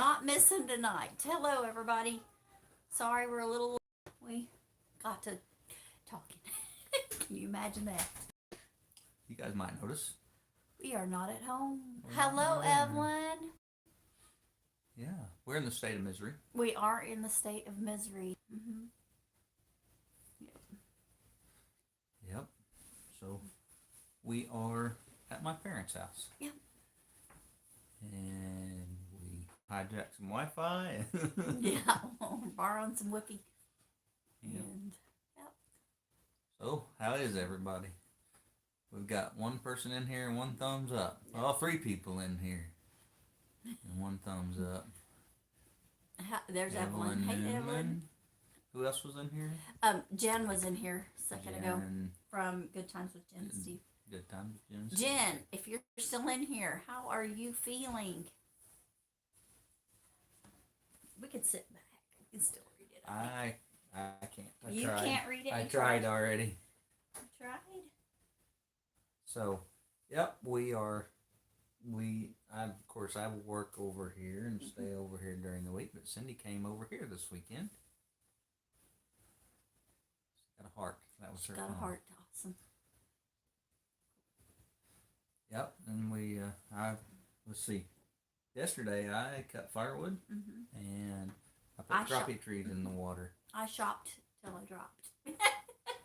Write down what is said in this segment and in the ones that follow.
not missing tonight. Hello, everybody. Sorry, we're a little. We got to talking. Can you imagine that? You guys might notice. We are not at home. Hello, Evelyn. Yeah, we're in the state of misery. We are in the state of misery. Yep. So we are at my parents' house. Yep. And we hijacked some Wi-Fi. Yeah, borrowing some Whoopie. Yep. And yep. So how is everybody? We've got one person in here and one thumbs up. Well, 3 people in here and one thumbs up. There's Evelyn. Hey, Newman. Evelyn. Who else was in here? Jen was in here a second ago from Good Times with Jen and Steve. Good Times with Jen and Steve. Jen, if you're still in here, how are you feeling? We could sit back. We can still read it. I can't. You can't read it? I tried already. You tried? So, yep, of course, I work over here and stay over here during the week, but Cindy came over here this weekend. She's got a heart. That was her. Got a heart. Awesome. Yep, and let's see. Yesterday I cut firewood and I put crappie trees in the water. I shopped till I dropped.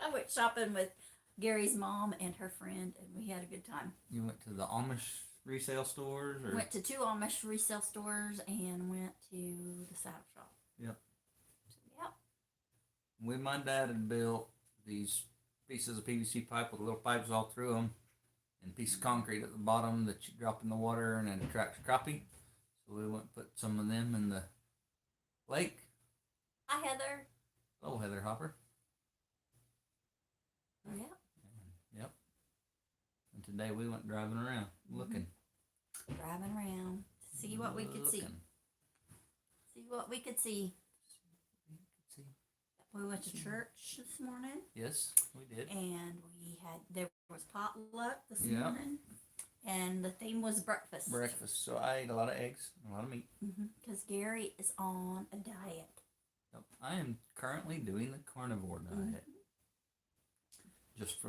I went shopping with Gary's mom and her friend, and we had a good time. You went to the Amish resale stores? Or? Went to 2 Amish resale stores and went to the saddle shop. Yep. Yep. My dad had built these pieces of PVC pipe with little pipes all through them and a piece of concrete at the bottom that you drop in the water and it attracts crappie. So we went and put some of them in the lake. Hi, Heather. Hello, Heather Hopper. Yep. Yep. And today we went driving around looking. Driving around to see what we could see. See what we could see. We went to church this morning. Yes, we did. And there was potluck this morning. And the theme was breakfast. Breakfast. So I ate a lot of eggs, a lot of meat. Because Gary is on a diet. Yep. I am currently doing the carnivore diet.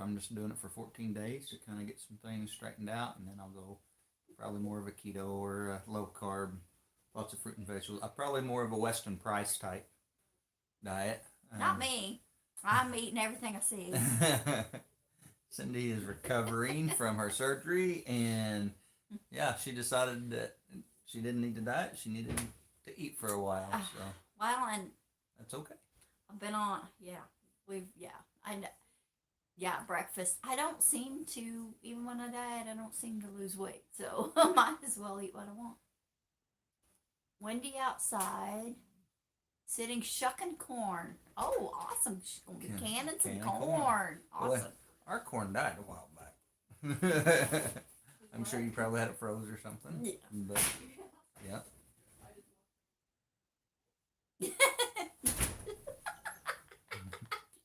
I'm just doing it for 14 days to kind of get some things straightened out, and then I'll go probably more of a keto or a low carb, lots of fruit and vegetables. Probably more of a Weston Price type diet. Not me. I'm eating everything I see. Cindy is recovering from her surgery, and yeah, she decided that she didn't need to diet. She needed to eat for a while. So well, and that's okay. I've been on. I know. Yeah, breakfast. I don't seem to, even when I diet, I don't seem to lose weight. So I might as well eat what I want. Windy outside. Sitting shucking corn. Oh, awesome. Canning some corn. Awesome. Well, our corn died a while back. I'm sure you probably had it froze or something. Yeah. But, yeah.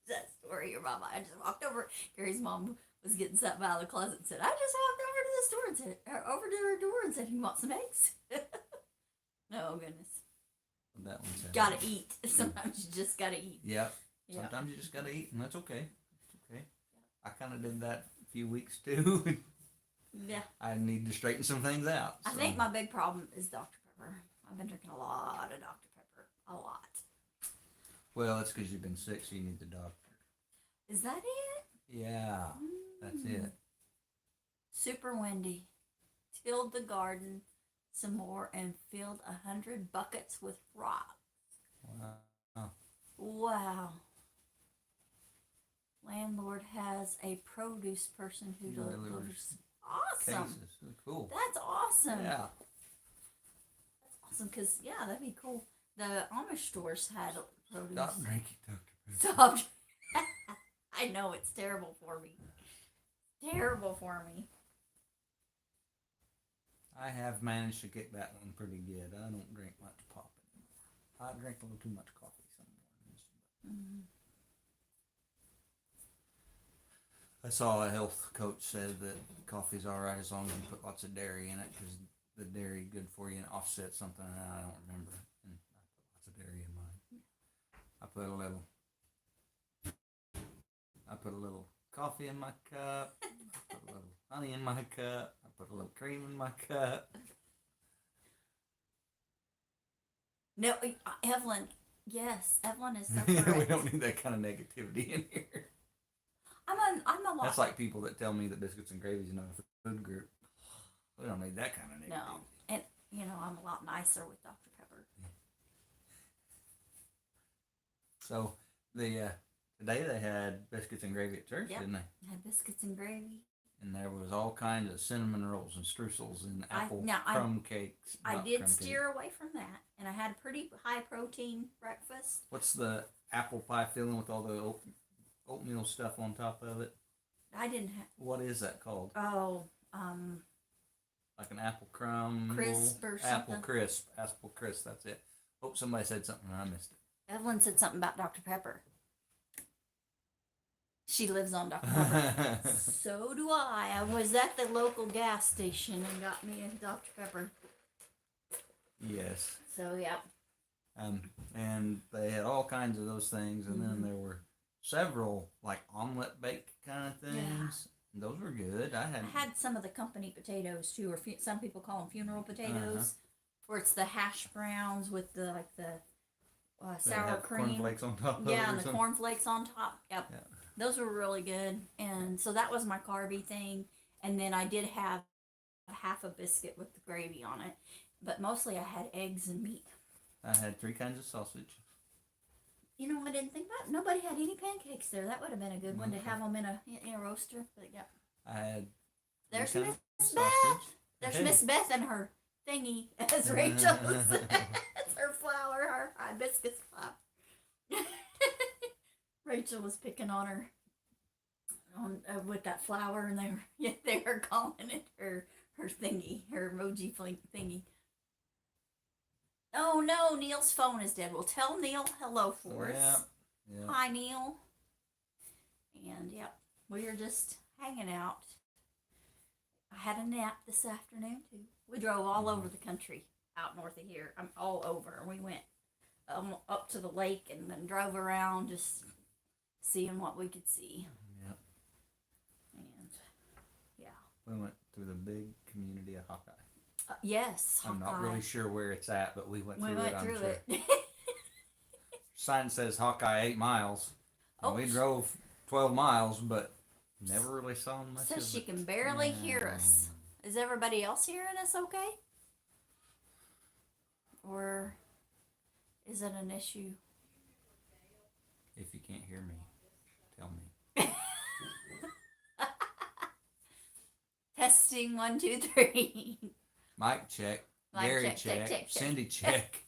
That story, your mama. I just walked over. Gary's mom was getting something out of the closet and said, I just walked over to the store and said, over to her door and said, you want some eggs? Oh, goodness. That one's gotta eat. Sometimes you just gotta eat. Yep. Sometimes you just gotta eat, and that's okay. It's okay. I kind of did that a few weeks too. Yeah. I need to straighten some things out. I think my big problem is Dr. Pepper. I've been drinking a lot of Dr. Pepper. A lot. Well, that's because you've been sick, so you need the doctor. Is that it? Yeah. That's it. Super windy. Tilled the garden some more and filled 100 buckets with rocks. Wow. Wow. Landlord has a produce person who delivers. Awesome. Cases. Cool. That's awesome. Yeah. That's awesome because, that'd be cool. The Amish stores had produce. Stop drinking Dr. Pepper. Stop. I know, it's terrible for me. Terrible for me. I have managed to get that one pretty good. I don't drink much pop anymore. I drink a little too much coffee some mornings. I saw a health coach said that coffee's all right as long as you put lots of dairy in it because the dairy good for you and offset something, and I don't remember. And I put lots of dairy in mine. I put a little coffee in my cup. I put a little honey in my cup. I put a little cream in my cup. No, Evelyn. Yes, Evelyn is so We correct. don't need that kind of negativity in here. I'm a lot. That's like people that tell me that biscuits and gravy is not a food group. We don't need that kind of negativity. No, and I'm a lot nicer with Dr. Pepper. So the today they had biscuits and gravy at church, Yep. didn't they? I had biscuits and gravy. And there was all kinds of cinnamon rolls and streusels and apple I crumb cakes. I not did crumb steer away from that, and I had a pretty high protein breakfast. What's the apple pie filling with all the oatmeal stuff on top of it? I didn't have. What is that called? Oh, Like an apple crumb crisp or Apple something. crisp. Apple crisp. That's it. Hope somebody said something and I missed it. Evelyn said something about Dr. Pepper. She lives on Dr. Pepper. So do I. I was at the local gas station and got me a Dr. Pepper. Yes. So yeah. And they had all kinds of those things, and then there were several like omelet bake kind of things. Yeah. And those were good. I had some of the company potatoes too, or some people call them funeral potatoes, where it's the hash browns with the sour cream. Cornflakes on top. Yeah, and the cornflakes on top. Yep. Yeah. Those were really good. And so that was my carby thing. And then I did have half a biscuit with the gravy on it. But mostly I had eggs and meat. I had 3 kinds of sausage. You know, I didn't think about it. Nobody had any pancakes there. That would have been a good one to have them in a roaster. But yeah. I had. There's 3 kinds Miss of Beth. sausage. There's Miss Beth and her thingy, as Rachel said. It's her flour, her hibiscus flour. Rachel was picking on her with that flour, and they were calling it her thingy, her emoji thingy. Oh no, Neil's phone is dead. Well, tell Neil hello for us. Yeah. Hi, Neil. And yep, we were just hanging out. I had a nap this afternoon too. We drove all over the country out north of here. I'm all over. We went up to the lake and then drove around just seeing what we could see. Yep. And yeah. We went through the big community of Hawkeye. Yes, I'm not really sure where it's at, but we went through it. I'm sure. it. Sign says Hawkeye 8 miles. And we Oh. drove 12 miles, but never really saw much of Says she it. can barely hear us. Is everybody else hearing us okay? Or is it an issue? If you can't hear me, tell me. Testing 1, 2, 3. Mike check. Mic Gary check, check. Cindy check.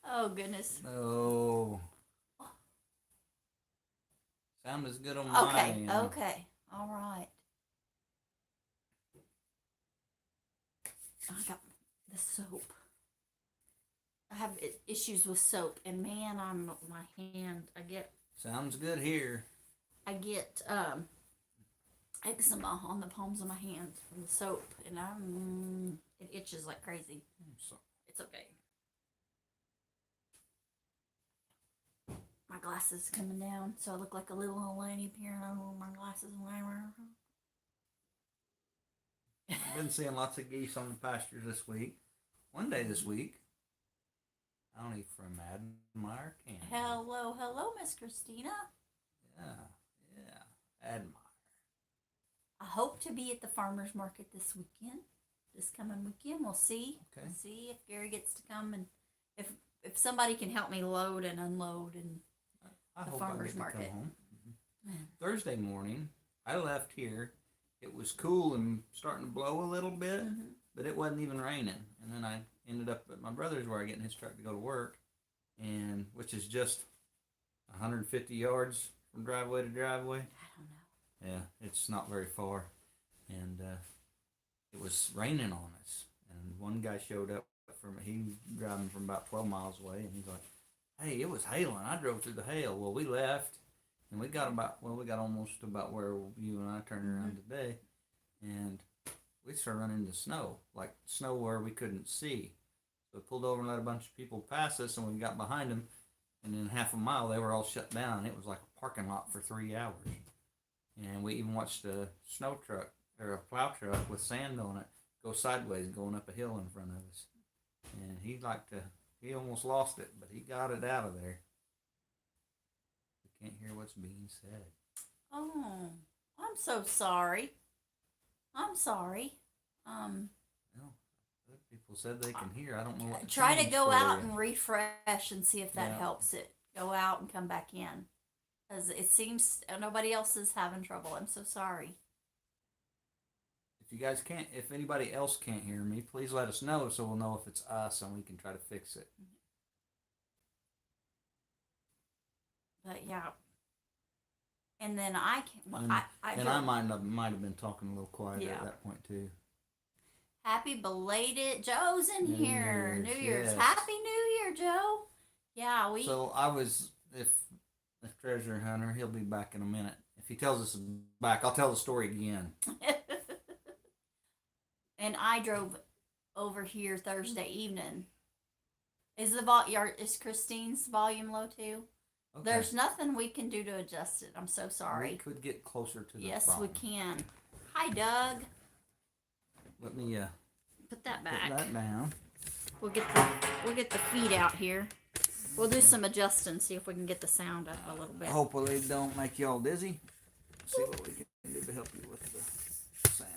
Oh goodness. Oh. Sound is good on Okay, mine. okay. All right. I got the soap. I have issues with soap, and man, my hand. Sounds good here. I get eczema on the palms of my hands from the soap, and it itches like crazy. So, It's okay. My glasses coming down, so I look like a little old lady peering over my glasses. I've been seeing lots of geese on the pastures this week. One day this week, Tony from Admire, Canada. Hello, Miss Christina. Yeah, Admire. I hope to be at the farmer's market this coming weekend. We'll see. Okay. We'll see if Gary gets to come, and if somebody can help me load and unload. And I the hope farmer's I get to market. come home. Thursday morning, I left here. It was cool and starting to blow a little bit, but it wasn't even raining. And then I ended up at my brother's where I get in his truck to go to work, and which is just 150 yards from driveway to driveway. I don't know. Yeah, it's not very far, and it was raining on us. And one guy showed up he was driving from about 12 miles away, and he's like, "Hey, it was hailing. I drove through the hail." Well, we left, and we got almost about where you and I turned around today, and we started running into snow, like snow where we couldn't see. So we pulled over and let a bunch of people pass us, and we got behind them, and in half a mile they were all shut down. It was like a parking lot for 3 hours, and we even watched a snow truck or a plow truck with sand on it go sideways going up a hill in front of us, and he almost lost it, but he got it out of there. We can't hear what's being said. Oh, I'm so sorry. I'm sorry. Well, other people said they can hear. I don't know what. Try to change go for out you. and refresh and see if that Yeah. helps it. Go out and come back in. Because it seems nobody else is having trouble. I'm so sorry. If you guys can't, if anybody else can't hear me, please let us know so we'll know if it's us and we can try to fix it. But yeah. And then I can. Well, And, I and go, I might have been talking a little quieter Yeah. at that point too. happy belated. Joe's in New here. Year's, New Year's. yes. Happy New Year, Joe. Yeah, we. So I was, if treasure hunter, he'll be back in a minute. If he tells us back, I'll tell the story again. And I drove over here Thursday evening. Is is Christine's volume low too? Okay. There's nothing we can do to adjust it. I'm so We sorry. could get closer to the Yes, phone. we can. Hi, Doug. Let me Put that put back. that down. We'll get the feet out here. We'll do some adjusting, see if we can get the sound up a little bit. Hopefully it don't make y'all dizzy. See what we can do to help you with the sound.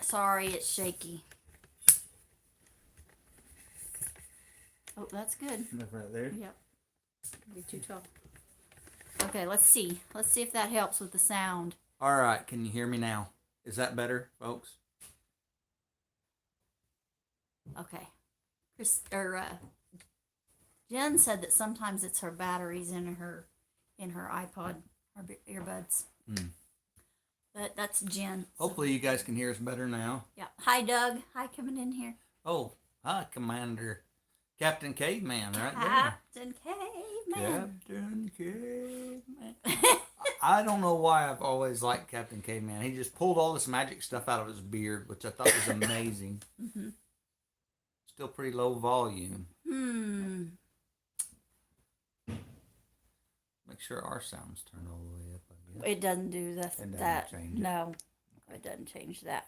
Sorry, it's shaky. Oh, that's good. Look right there. Yep. Be too tall. Okay, let's see. Let's see if that helps with the sound. All right, can you hear me now? Is that better, folks? Okay. Jen said that sometimes it's her batteries in her iPod, her earbuds. But that's Jen. So- Hopefully you guys can hear us better now. Yeah. Hi, Doug. Hi, coming in here. Oh, hi, Commander. Captain Caveman, right there. Captain Caveman. Captain Caveman. I don't know why I've always liked Captain Caveman. He just pulled all this magic stuff out of his beard, which I thought was amazing. Mm-hmm. Still pretty low volume. Make sure our sound's turned all the way up, I guess. It doesn't do doesn't that. change it. No, it doesn't change that.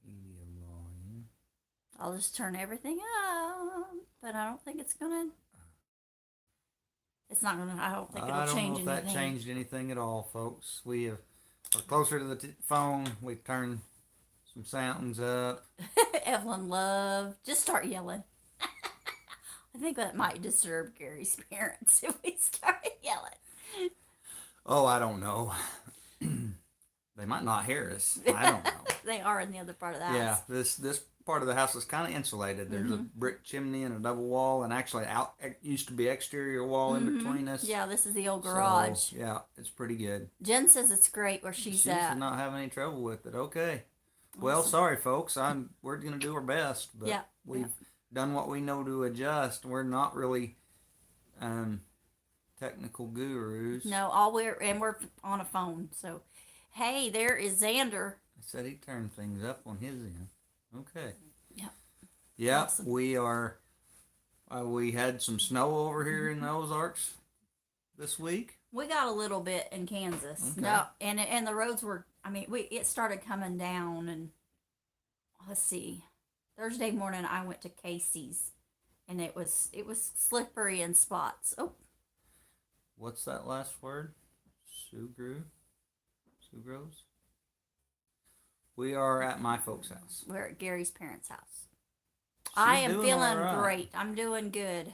Medium volume. I'll just turn everything up, but I don't think it's gonna. It's not gonna. I don't think it'll I don't change know if anything. that changed anything at all, folks. We're closer to the phone. We turned some sounds up. Evelyn Love, just start yelling. I think that might disturb Gary's parents if we start yelling. Oh, I don't know. They might not hear us. I don't know. They are in the other part of the house. Yeah, this part of the house is kind of insulated. There's a brick chimney and a double wall, and actually it used to be exterior wall in between us. Yeah, this is the old garage. So, yeah, it's pretty good. Jen says it's great where she's at. not having any trouble with it. Okay. Well, sorry, folks. We're gonna do our best, but Yeah, we've done what we know to adjust. We're not really technical gurus. No, we're on a phone. So, hey, there is Xander. I said he turned things up on his end. Okay. Yeah. Yeah, Awesome. we are. We had some snow over here in the Ozarks this week. We got a little bit in Kansas. Okay. No, and the roads were. I mean, it started coming down, and let's see. Thursday morning, I went to Casey's, and it was slippery in spots. Oh, What's that last word? Sugrows? We are at my folks' house. we're at Gary's parents' house. I am doing feeling all right. great. I'm doing good.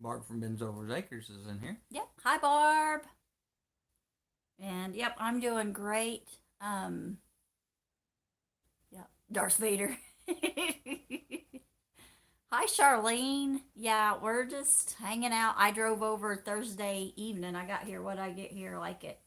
Barb from Ben's Over Acres is in here. Yep. Hi, Barb. And yep, I'm doing great. Yep. Darth Vader. Hi, Charlene. Yeah, we're just hanging out. I drove over Thursday evening. I got here. What I get here like at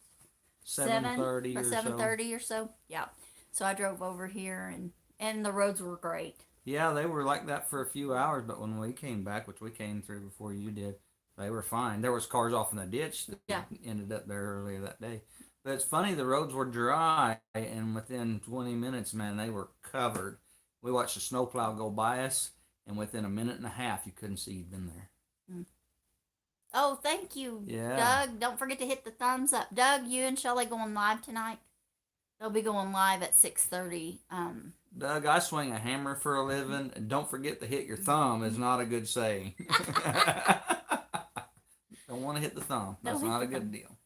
7:30 or so. 7:30 or so. Yeah. So I drove over here, and the roads were great. Yeah, they were like that for a few hours, but when we came back, which we came through before you did, they were fine. There was cars off in the ditch that Yeah. ended up there earlier that day. But it's funny, the roads were dry, and within 20 minutes, man, they were covered. We watched a snowplow go by us, and within a minute and a half, you couldn't see you'd been there. Mm. Oh, thank you, Yeah. Doug. Don't forget to hit the thumbs up. Doug, you and Shelly going live tonight? They'll be going live at 6:30. Doug, I swing a hammer for a living, and don't forget to hit your thumb is not a good saying. Don't want to hit the thumb. That's not a good deal.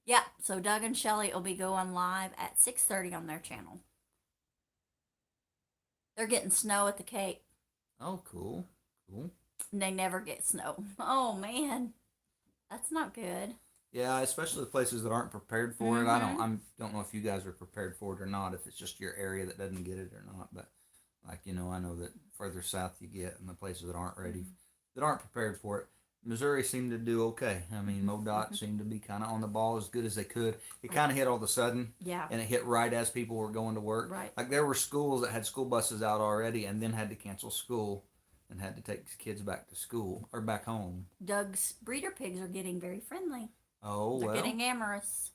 Yeah, so Doug and Shelly will be going live at 6:30 on their channel. They're getting snow at the Cape. Oh, cool. Cool. And they never get snow. Oh, man. That's not good. Yeah, especially the places that aren't prepared for it. I don't know if you guys are prepared for it or not, if it's just your area that doesn't get it or not. But like, I know that further south you get and the places that aren't ready, that aren't prepared for it. Missouri seemed to do okay. I mean, MoDOT seemed to be kind of on the ball as good as they could. It kind of hit all of a sudden. Yeah. And it hit right as people were going to work. Right. Like there were schools that had school buses out already and then had to cancel school and had to take kids back to school or back home. Doug's breeder pigs are getting very friendly. Oh, They're well. getting amorous.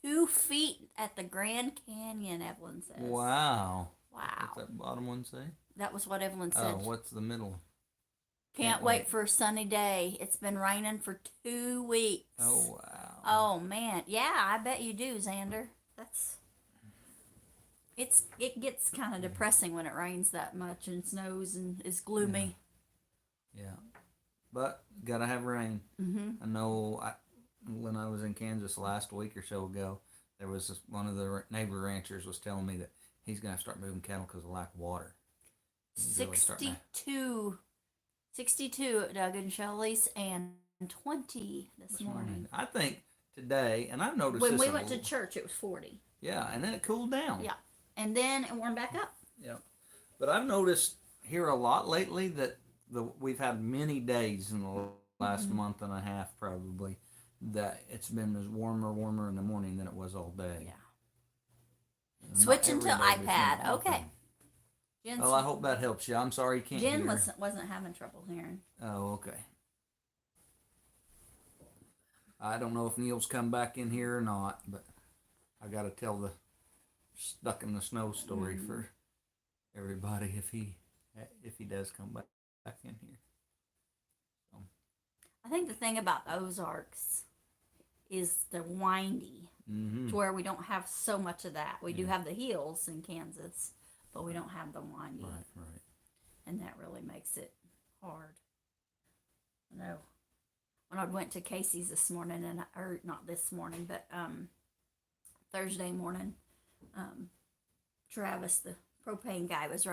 2 feet at the Grand Canyon, Evelyn says. Wow. Wow. What's that bottom one say? That was what Evelyn said. Oh, what's the middle? Can't wait for a sunny day. It's been raining for 2 weeks. Oh, wow. Oh, man. Yeah, I bet you do, Xander. It gets kind of depressing when it rains that much and snows and is gloomy. Yeah. But gotta have rain. Mm-hmm. I know when I was in Kansas last week or so ago, there was one of the neighbor ranchers was telling me that he's gonna start moving cattle because of lack of water. 62 at Doug and Shelley's and 20 this morning. I think today, and I've noticed When this we went to church, it was 40. Yeah, and then it cooled down. Yeah, and then it warmed back up. Yeah, but I've noticed here a lot lately that we've had many days in the last month and a half probably that it's been as warmer in the morning than it was all day. Yeah. And Switching to not every day iPad. is Okay. Jen's, well, I hope that helps you. I'm sorry you can't Jen hear. wasn't having trouble hearing. Oh, okay. I don't know if Neil's come back in here or not, but I got to tell the stuck in the snow story for everybody if he does come back in here. So. I think the thing about the Ozarks is they're windy, to where we don't have so much of that. We do have the hills in Kansas, but we don't have the windy. Right. And that really makes it hard. I know. When I went to Casey's this morning, or not this morning, but Thursday morning, Travis, the propane guy, was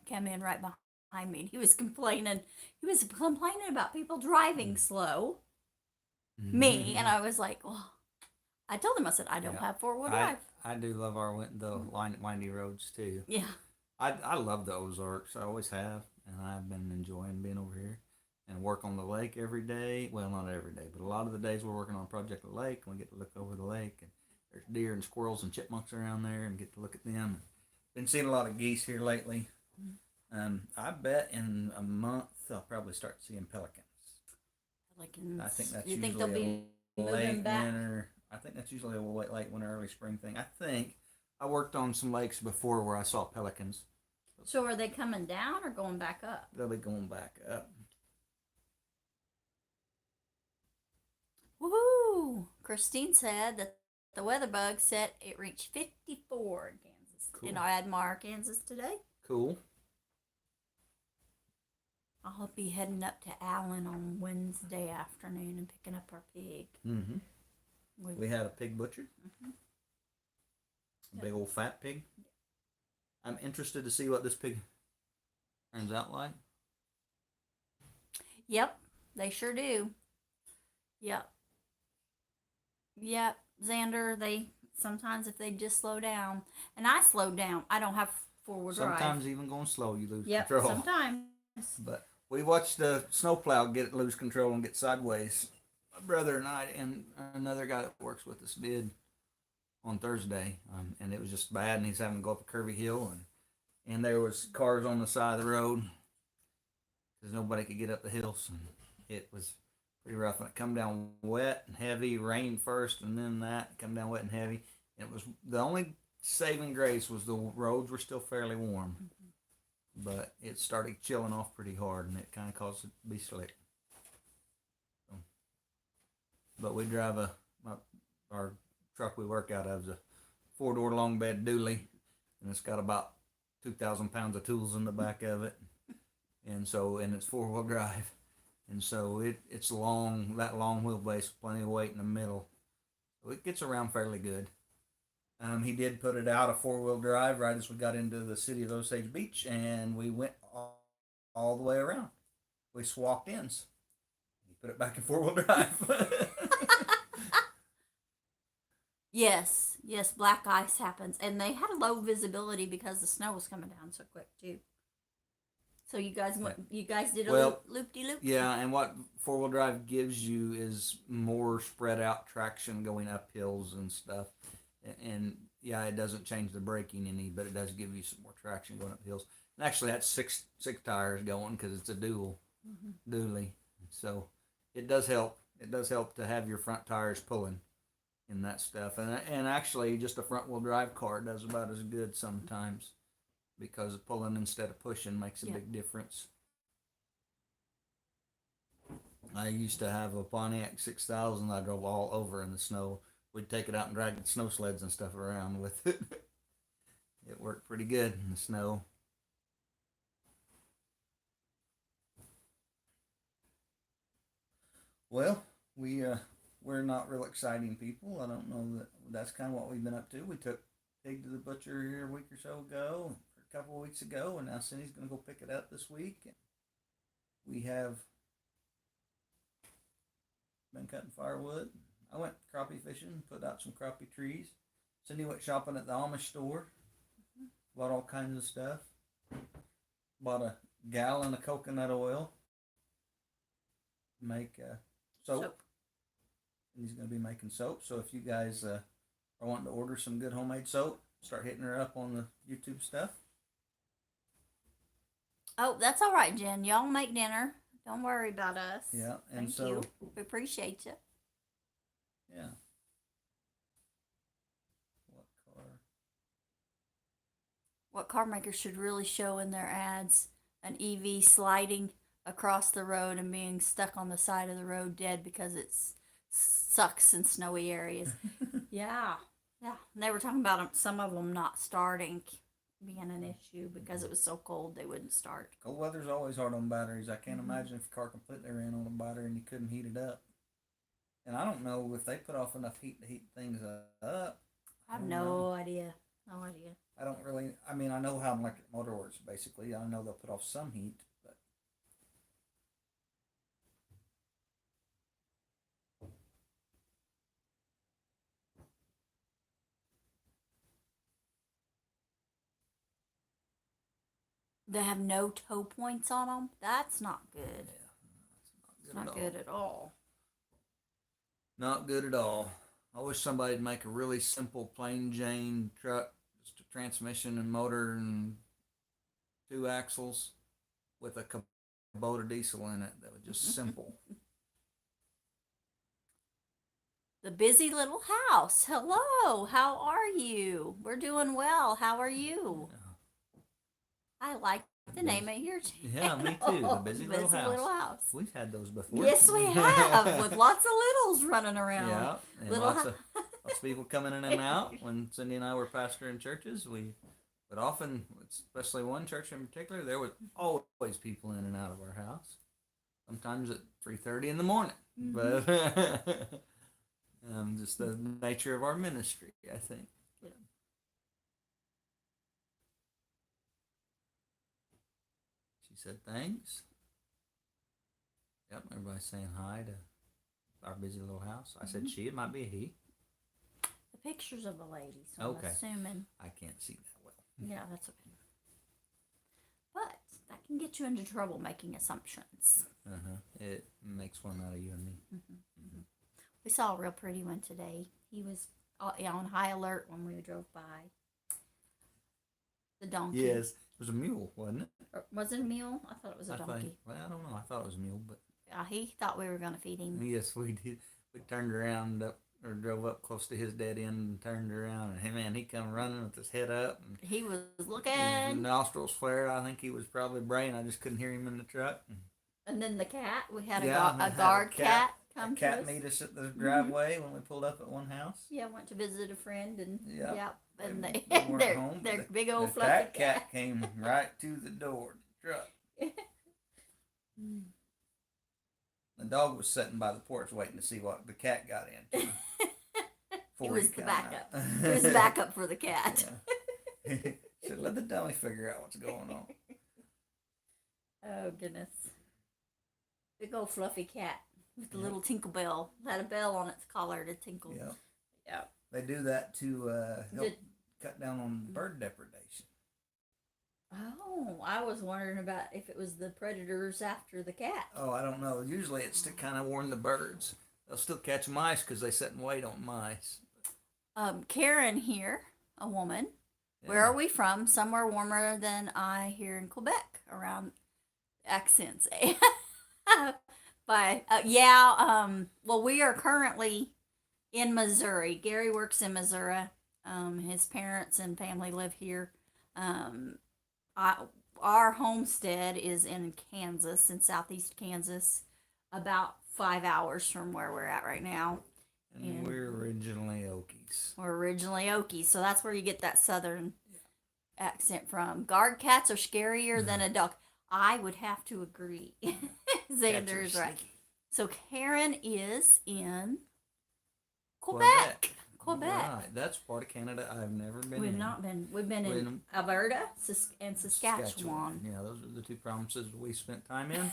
came in right behind me. And he was complaining about people driving slow. Me, and I was like, well, I told him, I said, I don't have 4-wheel drive. I do love the windy roads too. Yeah. I love the Ozarks. I always have, and I've been enjoying being over here and work on the lake every day. Well, not every day, but a lot of the days we're working on Project the Lake, and we get to look over the lake, and there's deer and squirrels and chipmunks around there, and get to look at them. Been seeing a lot of geese here lately. I bet in a month I'll probably start seeing pelicans. I think that's you usually think they'll be moving late back? winter. I think that's usually a late winter, early spring thing. I think I worked on some lakes before where I saw pelicans. So are they coming down or going back up? They'll be going back up. Woohoo! Christine said that the weather bug said it reached 54 in Kansas. Cool. In Admar, Kansas today. Cool. I'll be heading up to Allen on Wednesday afternoon and picking up our pig. Mm-hmm. We had a pig butchered. A big old fat pig. I'm interested to see what this pig turns out like. Yep, they sure do. Yep, Xander, they sometimes if they just slow down, and I slowed down. I don't have 4-wheel drive. Sometimes even going slow, you lose Yep, control. sometimes. But we watched the snowplow lose control and get sideways. My brother and I and another guy that works with us did. on Thursday, and it was just bad. And he's having to go up a curvy hill, and there was cars on the side of the road because nobody could get up the hills, and it was pretty rough. And it come down wet and heavy, rain first, and then that come down wet and heavy. And it was the only saving grace was the roads were still fairly warm, but it started chilling off pretty hard, and it kind of caused it to be slick. So, but we drive our truck we work out of is a 4-door long bed dually, and it's got about 2,000 pounds of tools in the back of it, and it's 4-wheel drive, and so it's long, that long wheelbase, plenty of weight in the middle, so it gets around fairly good. He did put it out a 4-wheel drive right as we got into the city of Osage Beach, and we went all the way around. We swapped ends. He put it back in 4-wheel drive. Yes, black ice happens, and they had a low visibility because the snow was coming down so quick too. So you guys did a loop-de-loop? Yeah, and what 4-wheel drive gives you is more spread out traction going up hills and stuff. And yeah, it doesn't change the braking any, but it does give you some more traction going up hills. And actually, that's six tires going because it's a dually. So it does help. It does help to have your front tires pulling in that stuff. And actually, just a front wheel drive car does about as good sometimes because pulling instead of pushing makes a big difference. I used to have a Pontiac 6000 I drove all over in the snow. We'd take it out and drag the snow sleds and stuff around with it. It worked pretty good in the snow. Well, we're not real exciting people. I don't know that's kind of what we've been up to. We took Pig to the butcher here a week or so ago, or a couple of weeks ago, and now Cindy's going to go pick it up this week. We have been cutting firewood. I went crappie fishing, put out some crappie trees. Cindy went shopping at the Amish store. Bought all kinds of stuff. Bought a gallon of coconut oil. Make soap. And he's going to be making soap. So if you guys are wanting to order some good homemade soap, start hitting her up on the YouTube stuff. Oh, that's all right, Jen. Y'all make dinner. Don't worry about us. Yeah, and Thank you. We appreciate you. Yeah. What car? What car makers should really show in their ads an EV sliding across the road and being stuck on the side of the road dead because it sucks in snowy areas. Yeah. And they were talking about some of them not starting being an issue because it was so cold they wouldn't start. Cold weather's always hard on batteries. I can't imagine if your car completely ran on a battery and you couldn't heat it up. And I don't know if they put off enough heat to heat things up. I have no idea. No idea. I don't really, I mean, I know how an electric motor works, basically. I know they'll put off some heat, but. They have no tow points on them? That's not good. Yeah, it's not good at all. Not good at all. I wish somebody'd make a really simple plain Jane truck, just a transmission and motor and 2 axles with a Kubota diesel in it. That was just simple. The busy little house. Hello. How are you? We're doing well. How are you? Yeah. I like the name of your channel. Yeah, me too. The busy little house. We've had those before. Yes, we have, with lots of littles running around. Yeah, and lots of people coming in and out. When Cindy and I were pastoring churches, but often, especially one church in particular, there was always people in and out of our house. Sometimes at 3:30 in the morning, but just the nature of our ministry, I think. Yeah. She said thanks. Yep, everybody's saying hi to our busy little house. I said she, it might be a he. The pictures of the lady, so I'm assuming. I can't see that well. Yeah, that's okay. But that can get you into trouble making assumptions. It makes one out of you and me. We saw a real pretty one today. He was yeah, on high alert when we drove by. The donkey. Yes, it was a mule, wasn't it? Or was it a mule? I thought it was a donkey. Well, I don't know. I thought it was a mule, but He thought we were going to feed him. yes, we did. We turned around up or drove up close to his dead end and turned around, and he come running with his head up and He was his looking. nostrils flared. I think he was probably braying. I just couldn't hear him in the truck. And then the cat. We had Yeah, a guard cat A come to cat us. meet us at the driveway when we pulled up at one house. Yeah, went to visit a friend and Yep. and They they weren't their home, their but big old the fluffy cat came right to the door of the truck. The dog was sitting by the porch waiting to see what the cat got into. It before was he the come backup. out. It was the backup for the cat. Yeah. So let the dummy figure out what's going on. Oh goodness. Big old fluffy cat with the Yep. little tinkle bell. Had a bell on its collar to tinkle. Yeah. Yeah. They do that to help Did- cut down on bird depredation. Oh, I was wondering about if it was the predators after the cat. Oh, I don't know. Usually it's to kind of warn the birds. They'll still catch mice because they sit and wait on mice. Karen here, a woman. Where Yeah. are we from? Somewhere warmer than I here in Quebec, around accents. Well, we are currently in Missouri. Gary works in Missouri. His parents and family live here. Our homestead is in Kansas, in southeast Kansas, about 5 hours from where we're at right now. And we're originally Okies. We're originally Okie, so that's where you get that southern accent from. Guard cats are scarier than a dog. I would have to agree. Xander is right. So Karen is in Quebec. Right. That's part of Canada I've never been We've in. not been. We've been in Alberta and Saskatchewan. Yeah, those are the two provinces we spent time in.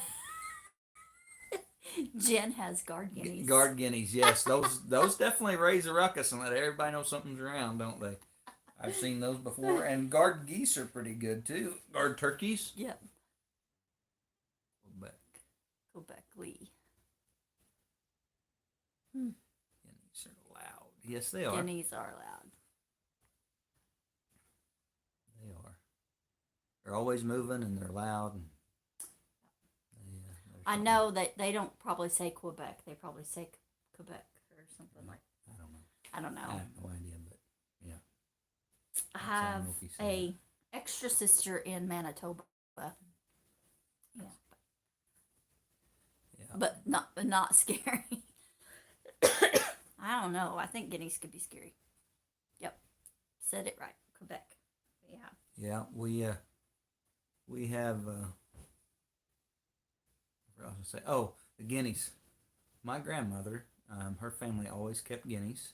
Jen has guard guineas. Guard guineas, yes. Those definitely raise a ruckus and let everybody know something's around, don't they? I've seen those before. And guard geese are pretty good, too. Guard turkeys. Yep. Quebec. Quebec Lee. Guineas are loud. Yes, they are. Guineas are loud. They are. They're always moving and they're loud. And I know that they don't probably say Quebec. They probably say Quebec or something like that. I don't know. I have no idea, but yeah. I have Okie say a extra sister in Manitoba. Yeah. Yeah. But not scary. I don't know. I think guineas could be scary. Yep. Said it right. Quebec. Yeah. Yeah, we have I was gonna say, oh, the guineas. My grandmother, her family always kept guineas.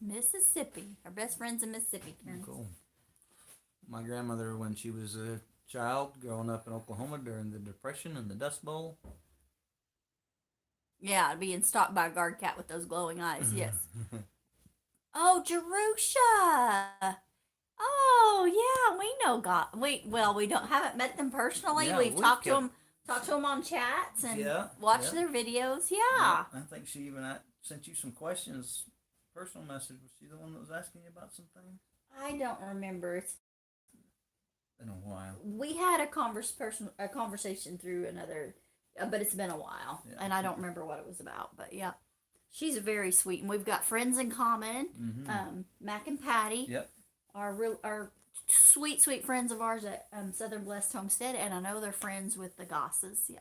Mississippi. Our best friends in Mississippi, Karen. Cool. My grandmother, when she was a child, growing up in Oklahoma during the Depression and the Dust Bowl. Yeah, being stalked by a guard cat with those glowing eyes. Yes. Oh, Jerusha. Oh, yeah, we know God. We haven't met them personally. Yeah, we've we've talked to kept- them on chats and Yeah, watched yeah. their videos. Yeah. I think she even sent you some questions, personal message. Was she the one that was asking you about some things? I don't remember. It's Been a while. we had a conversation through another, but it's been a while, Yeah. and I don't remember what it was about. But yeah, she's very sweet, and we've got friends in common. Mm-hmm. Mac and Patty Yep. are sweet friends of ours at Southern Blessed Homestead, and I know they're friends with the Gosses. Yeah.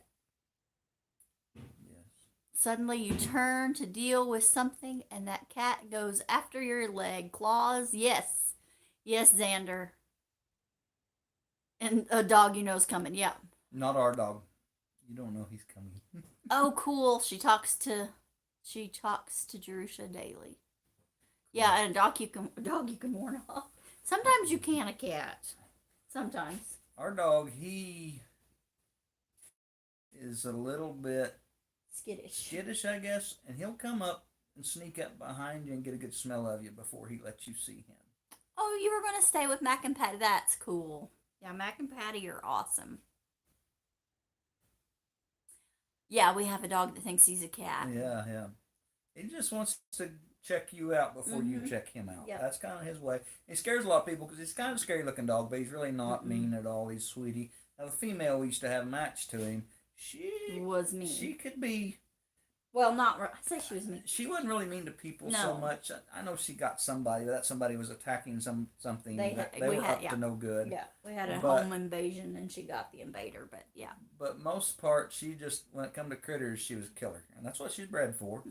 Yes. Suddenly you turn to deal with something, and that cat goes after your leg, claws. Yes, Xander. And a dog you know is coming. Yeah. Not our dog. You don't know he's coming. Oh, cool. She talks to Jerusha daily. Yeah, and a dog you can warn off. Sometimes you can a cat. Sometimes. Our dog, he is a little bit skittish, I guess, and he'll come up and sneak up behind you and get a good smell of you before he lets you see him. Oh, you were going to stay with Mac and Patty. That's cool. Yeah, Mac and Patty are awesome. Yeah, we have a dog that thinks he's a cat. Yeah. He just wants to check you out before you Mhm. check him out. Yep. That's kind of his way. He scares a lot of people because he's kind of a scary looking dog, but he's really not Mm-mm. mean at all. He's sweetie. Now the female we used to have matched to him, Was mean. she could be. Well, not. I say she was mean. She wasn't really mean to people so No. much. I know she got somebody, but that somebody was attacking something. They that had- they we were had- up yeah. to no good. Yeah, we had a But- home invasion, and she got the invader. But yeah, But most part, she just when it come to critters, she was a killer, and that's what she's bred for.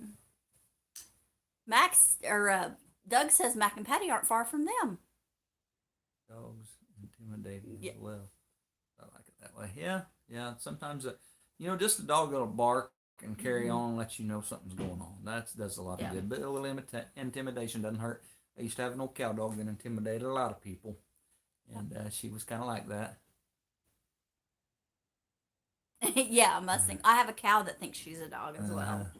Max or Doug says Mac and Patty aren't far from them. Dogs intimidating Yeah. as well. I like it that way. Yeah, yeah. Sometimes, just a dog that'll bark and carry Mhm. on and let you know something's going on. That does a lot Yeah. of good. But a little intimidation doesn't hurt. I used to have an old cow dog that intimidated a lot of people, and she was kind of like that. Yeah, a Mustang. I have a cow that thinks she's a dog as well.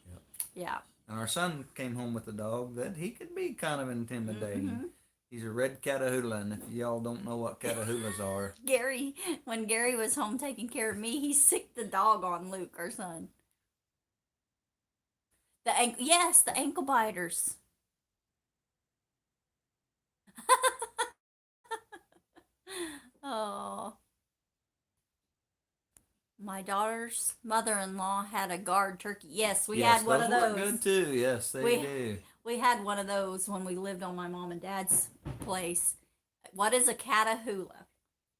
Yeah. Yeah. And our son came home with a dog that he could be kind of intimidating. Mhm. He's a red Catahoula, and if y'all don't know what Catahoulas are, When Gary was home taking care of me, he sicked the dog on Luke, our son. The ankle biters. Oh. My daughter's mother-in-law had a guard turkey. Yes, we yes, had one of work those. good too. Yes, they We- do. We had one of those when we lived on my mom and dad's place. What is a Catahoula?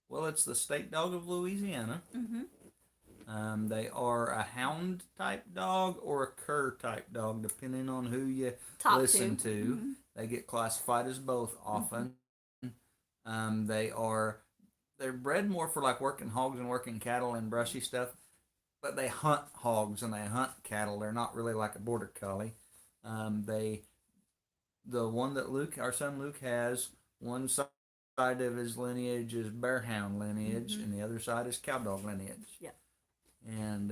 Well, it's the state dog of Louisiana. Mm-hmm. They are a hound type dog or a cur type dog, depending on who you Top listen two. to. Mhm. They get classified as both often. They're bred more for like working hogs and working cattle and brushy stuff, but they hunt hogs and they hunt cattle. They're not really like a border collie. The one that our son Luke has, one side of his lineage is bearhound lineage, Mhm. and the other side is cow dog lineage. Yeah. And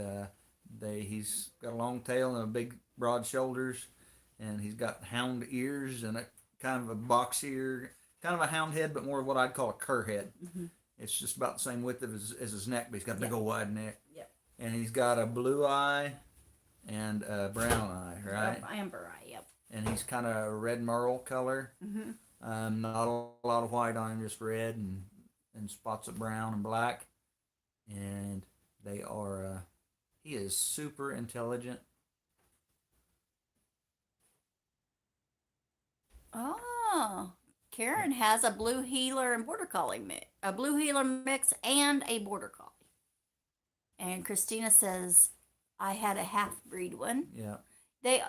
he's got a long tail and a big broad shoulders, and he's got hound ears and a kind of a box ear, kind of a hound head, but more of what I'd call a cur head. Mm-hmm. It's just about the same width of as his neck, but he's got a big Yeah. old wide neck. Yep. And he's got a blue eye and a brown eye, right? Amber eye, yep. And he's kind of red merle color. Mm-hmm. Not a lot of white on him, just red and spots of brown and black. And they are, he is super intelligent. Oh, Karen has a blue heeler and border collie mix, a blue heeler mix and a border collie. And Christina says, I had a half breed one. Yeah.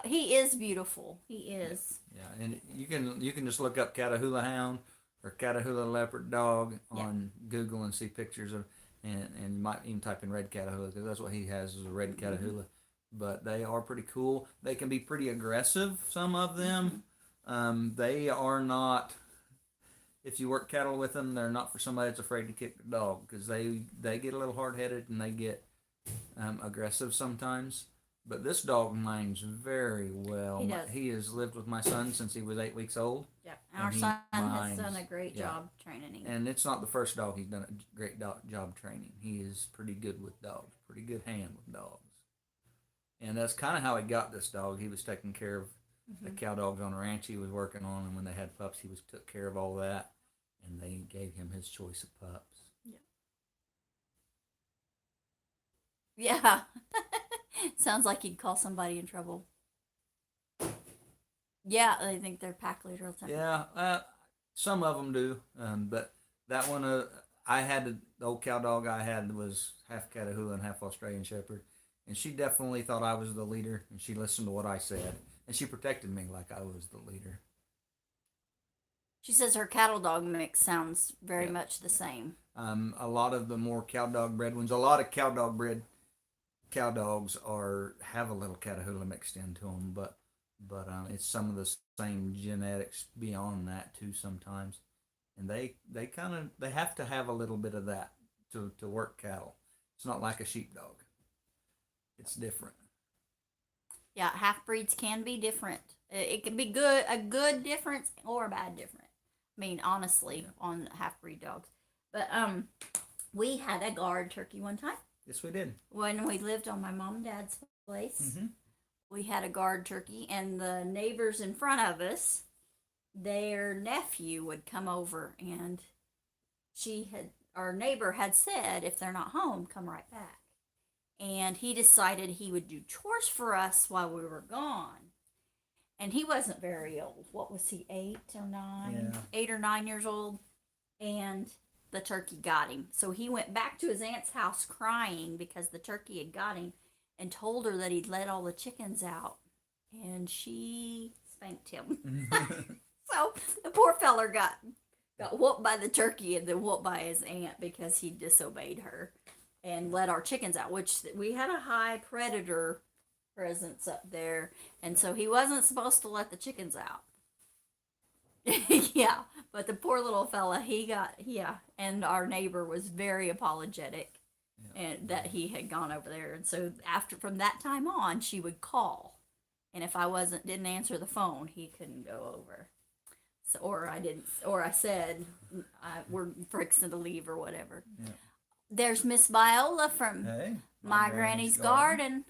He is beautiful. He is. Yeah, and you can just look up Catahoula Hound or Catahoula Leopard Dog on Google and see pictures of, and you might even type in red Catahoula because that's what he has is a red Catahoula. But they are pretty cool. They can be pretty aggressive. Some of them, they are not. If you work cattle with them, they're not for somebody that's afraid to kick the dog because they get a little hard headed and they get aggressive sometimes. But this dog minds very well. He does. He has lived with my son since he was 8 weeks old. Yeah. And Our he son has minds. done a great Yeah. job training him. And it's not the first dog he's done a great job training. He is pretty good with dogs, pretty good hand with dogs. And that's kind of how he got this dog. He was taking care of the cow dogs on a ranch he was working on, and when they had pups, he took care of all that, and they gave him his choice of pups. Yeah. Sounds like he'd call somebody in trouble. Yeah, they think they're pack leader all the time. Yeah, some of them do, but that one, I had the old cow dog I had was half Catahoula and half Australian Shepherd, and she definitely thought I was the leader, and she listened to what I said, and she protected me like I was the leader. She says her cattle dog mix sounds very much the same. A lot of the more cow dog bred ones, a lot of cow dog bred cow dogs have a little Catahoula mixed into them, but it's some of the same genetics beyond that too sometimes, and they have to have a little bit of that to work cattle. It's not like a sheepdog. It's different. Yeah, half breeds can be different. It can be a good difference or a bad difference. I mean, honestly, on half breed dogs. But we had a guard turkey one time Yes, we did. when we lived on my mom and dad's place. Mm-hmm. we had a guard turkey, and the neighbors in front of us, their nephew would come over, and our neighbor had said, if they're not home, come right back. And he decided he would do chores for us while we were gone. And he wasn't very old. What was he, 8 or 9? Yeah. 8 or 9 years old. And the turkey got him. So he went back to his aunt's house crying because the turkey had got him, and told her that he'd let all the chickens out. And she spanked him. So the poor feller got whooped by the turkey and then whooped by his aunt because he disobeyed her and let our chickens out, which we had a high predator presence up there, and so he wasn't supposed to let the chickens out. Yeah, but the poor little fella, and our neighbor was very apologetic, and that he had gone over there. And so from that time on, she would call, and if I didn't answer the phone, he couldn't go over. So, or I said, we're fixing to leave or whatever. Yeah. There's Miss Viola from Hey, my granny's garden.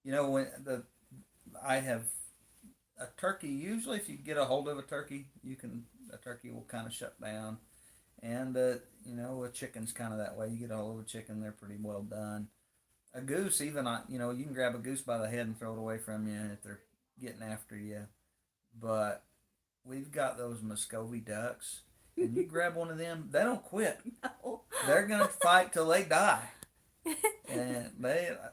You know, I have a turkey. Usually, if you get a hold of a turkey, a turkey will kind of shut down. And a chicken's kind of that way. You get a hold of a chicken, they're pretty well done. A goose, you can grab a goose by the head and throw it away from you if they're getting after you. But we've got those Muscovy ducks, and you grab one of them, they don't quit. No. They're gonna fight till they die. And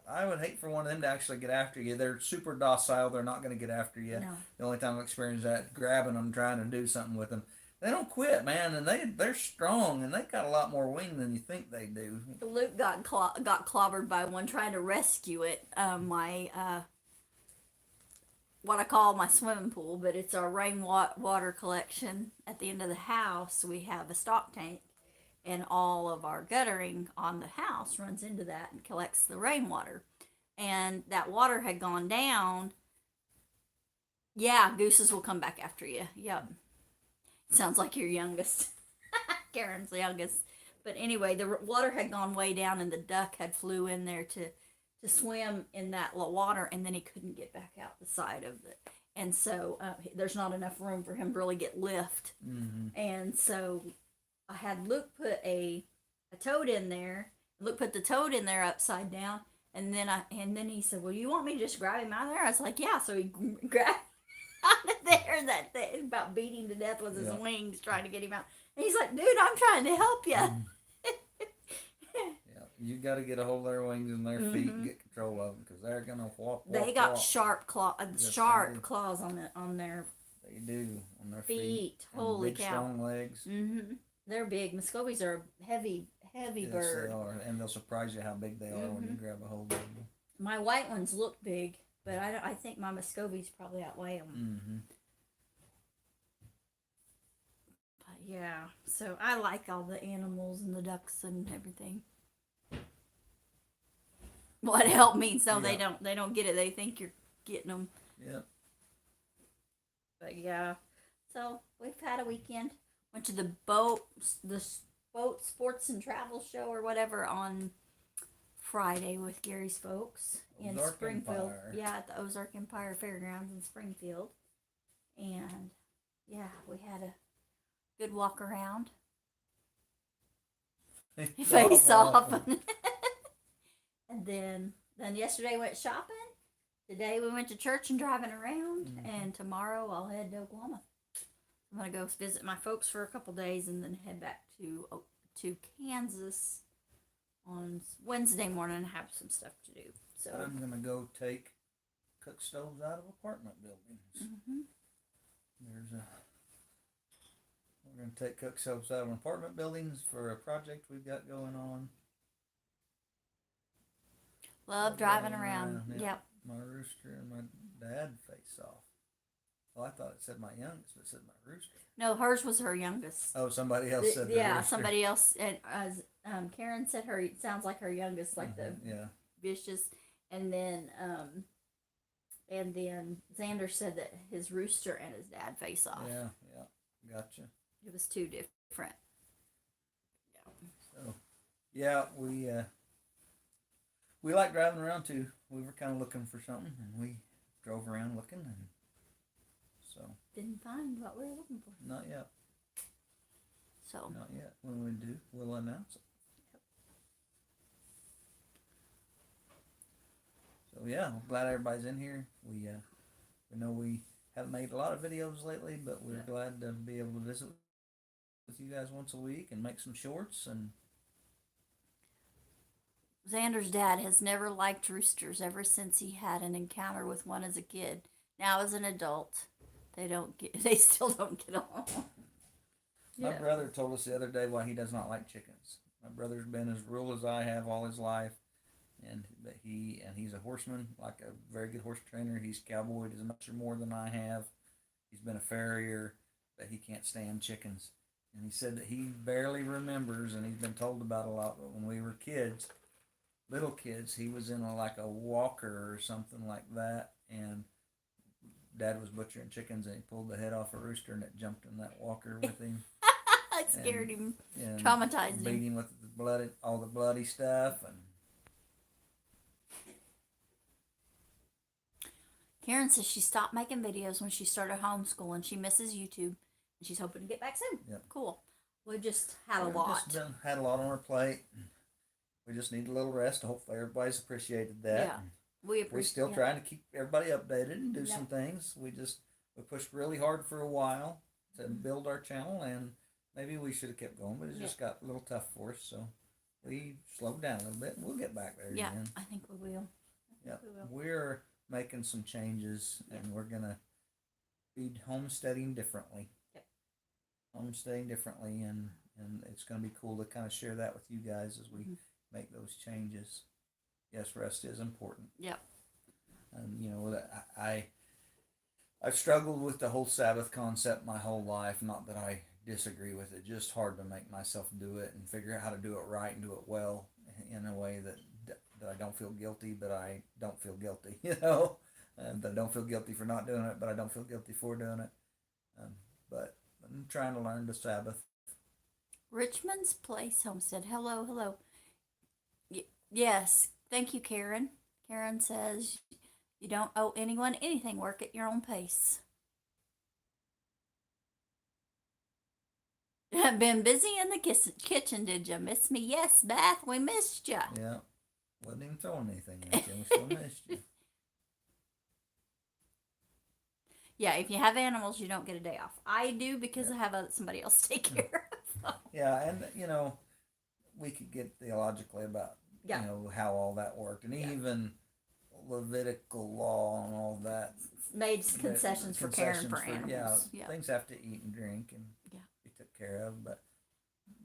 I would hate for one of them to actually get after you. They're super docile. They're not gonna get after you. No. The only time I've experienced that, grabbing them, trying to do something with them. They don't quit, man, and they're strong, and they've got a lot more wing than you think they do. Luke got clobbered by one trying to rescue it. What I call my swimming pool, but it's our rainwater collection at the end of the house. We have a stock tank, and all of our guttering on the house runs into that and collects the rainwater. And that water had gone down. Yeah, gooses will come back after you. Yep. Sounds like your youngest. Karen's the youngest. But anyway, the water had gone way down, and the duck had flew in there to swim in that water, and then he couldn't get back out the side of it. And so there's not enough room for him to really get lift. Mm-hmm. And so I had Luke put a toad in there. Luke put the toad in there upside down, and then he said, well, you want me to just grab him out of there? I was like, yeah. So he grabbed out of there. That thing about beating to death with his wings trying to get him out. And he's like, dude, I'm trying to help you. You got to get a hold of their wings and their feet and get control of them, because they're gonna walk. They got walk. sharp claws on their They do on their feet. And Holy big, cow! strong legs. They're big. Muscovies are a heavy Yes, bird. they are, and they'll surprise you how big they are when you grab a hold of them. My white ones look big, but I think my Muscovies probably outweigh them. Mm-hmm. But yeah, so I like all the animals and the ducks and everything. What help means though, they don't get it. They think you're getting them. Yeah. But yeah, so we've had a weekend. Went to the boat sports and travel show or whatever on Friday with Gary's folks in Ozark Springfield. Empire. Yeah, at the Ozark Empire Fairgrounds in Springfield. And yeah, we had a good walk around. Face off. And then yesterday went shopping. Today we went to church and driving around. And tomorrow I'll head to Oklahoma. I'm gonna go visit my folks for a couple days and then head back to Kansas on Wednesday morning and have some stuff to do. So I'm gonna go take cook stoves out of apartment buildings. We're gonna take cook stoves out of apartment buildings for a project we've got going on. love driving around. Yep. My rooster and my dad face off. Well, I thought it said my youngest, but it said my rooster. No, hers was her youngest. Oh, somebody else said the yeah, rooster. somebody else. And Karen said her sounds like her youngest, like the vicious. And then Xander said that his rooster and his dad face off. Yeah, gotcha. It was two different. So, yeah, we like driving around too. We were kind of looking for something, and we drove around looking, and so Didn't find what we were looking for. not yet. So Not yet. When we do, we'll announce it. So yeah, I'm glad everybody's in here. We know we haven't made a lot of videos lately, but we're glad to be able to visit with you guys once a week and make some shorts. And Xander's dad has never liked roosters ever since he had an encounter with one as a kid. Now as an adult, they still don't get along. my brother told us the other day why he does not like chickens. My brother's been as rural as I have all his life, and he's a horseman, like a very good horse trainer. He's cowboyed as much or more than I have. He's been a farrier, but he can't stand chickens. And he said that he barely remembers, and he's been told about a lot, but when we were kids, little kids, he was in like a walker or something like that, and Dad was butchering chickens, and he pulled the head off a rooster, and it jumped in that walker with him. I scared him, and traumatized beat him. him with the bloody, all the bloody stuff. And Karen says she stopped making videos when she started homeschooling. She misses YouTube, and she's hoping to get back soon. Yep. Cool. We just had a we've lot. just had a lot on our plate. We just need a little rest. Hopefully everybody's appreciated that. Yeah. We're still trying to keep everybody updated and do some Yeah. things. We pushed really hard for a while to build our channel, and maybe we should have kept going, but it just got a little tough for us. So we slowed down a little bit, and we'll get back there Yeah, again. I think we will. Yep. We will. We're making some changes, and we're gonna be homesteading differently. Yep. Homesteading differently, and it's gonna be cool to kind of share that with you guys as we make those changes. Yes, rest is important. Yep. And you know that I've struggled with the whole Sabbath concept my whole life. Not that I disagree with it, just hard to make myself do it and figure out how to do it right and do it well in a way that I don't feel guilty, but I don't feel guilty. You know, that I don't feel guilty for not doing it, but I don't feel guilty for doing it. But I'm trying to learn the Sabbath. Richmond's Place Homestead. Hello, hello. Yes, thank you, Karen. Karen says you don't owe anyone anything. Work at your own pace. Been busy in the kitchen, did you? Miss me? Yes, Beth, we missed you. Yeah, wasn't even throwing anything at you. We still missed you. Yeah, if you have animals, you don't get a day off. I do because I have somebody else to take care of. Yeah, and you know, we could get theologically about you know how all that worked, and even Levitical law and all that Made concessions for caring for animals. Things have to eat and drink and be took care of. But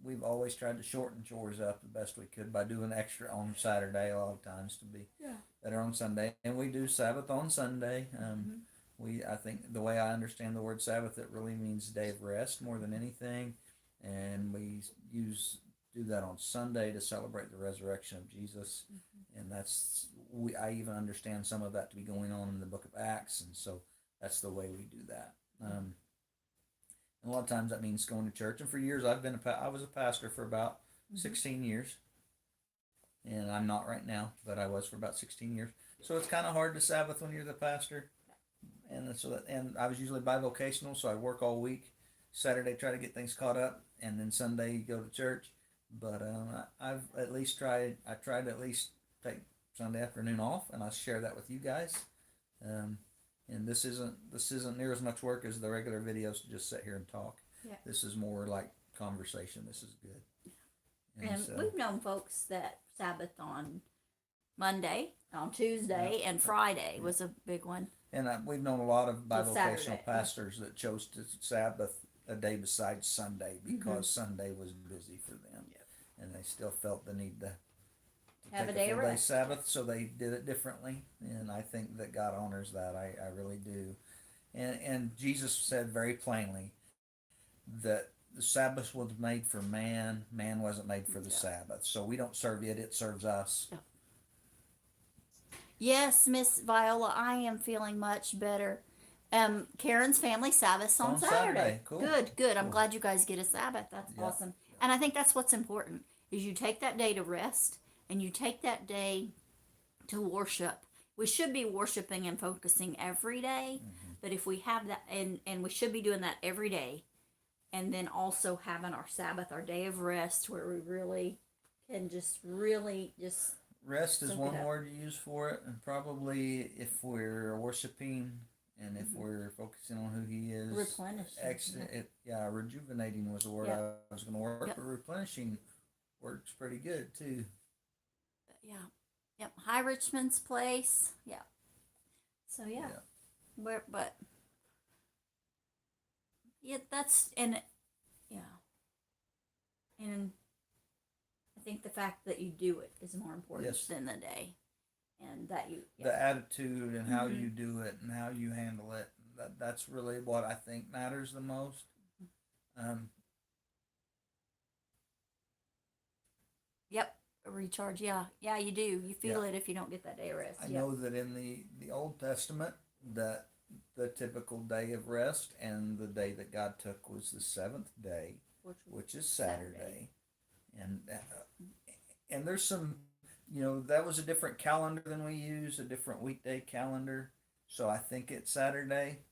we've always tried to shorten chores up the best we could by doing extra on Saturday a lot of times to be better on Sunday, and we do Sabbath on Sunday. I think the way I understand the word Sabbath, it really means day of rest more than anything, and we do that on Sunday to celebrate the resurrection of Jesus, and I even understand some of that to be going on in the book of Acts, and so that's the way we do that. And a lot of times that means going to church. And for years I was a pastor for about 16 years, and I'm not right now, but I was for about 16 years. So it's kind of hard to Sabbath when you're the pastor, and I was usually bivocational, so I work all week. Saturday try to get things caught up, and then Sunday go to church. But I've at least tried. I tried to at least take Sunday afternoon off, and I share that with you guys. And this isn't near as much work as the regular videos to just sit here and talk. Yeah. This is more like conversation. This is good. And we've known folks that Sabbath on Monday, on Tuesday, and Friday was a big one. And we've known a lot of bivocational pastors that chose to Sabbath a day besides Sunday because Sunday was busy for them, and they still felt the need to have take a day of rest. Sabbath, so they did it differently, and I think that God honors that. I really do, and Jesus said very plainly that the Sabbath was made for man. Man wasn't made for the Sabbath, so we don't serve it; it serves us. Yeah. Yes, Miss Viola, I am feeling much better. Karen's family Sabbath's on Saturday. Cool. Good. Cool. I'm glad you guys get a Sabbath. That's awesome. And I think that's what's important is you take that day to rest and you take that day to worship. we should be worshiping and focusing every day, but if we have that, and we should be doing that every day, and then also having our Sabbath, our day of rest, where we really can just really just Rest is soak one it up. word to use for it, and probably if we're worshiping and if we're focusing on who He is, replenishing. rejuvenating was the word Yep. I was going to work, Yep. but replenishing works pretty good too. Yeah. Yep. High Richmond's place. Yeah. So yeah. But yeah, that's and yeah. And I think the fact that you do it is more important Yes. than the day. And that you The attitude and how Mhm. you do it and how you handle it, that's really what I think matters the most. Yep. Recharge, yeah. Yeah, you do. You feel it if you don't get that day of rest. I know that in the Old Testament that the typical day of rest and the day that God took was the seventh day, which is Saturday. And there's some, that was a different calendar than we use, a different weekday calendar. So I think it's Saturday,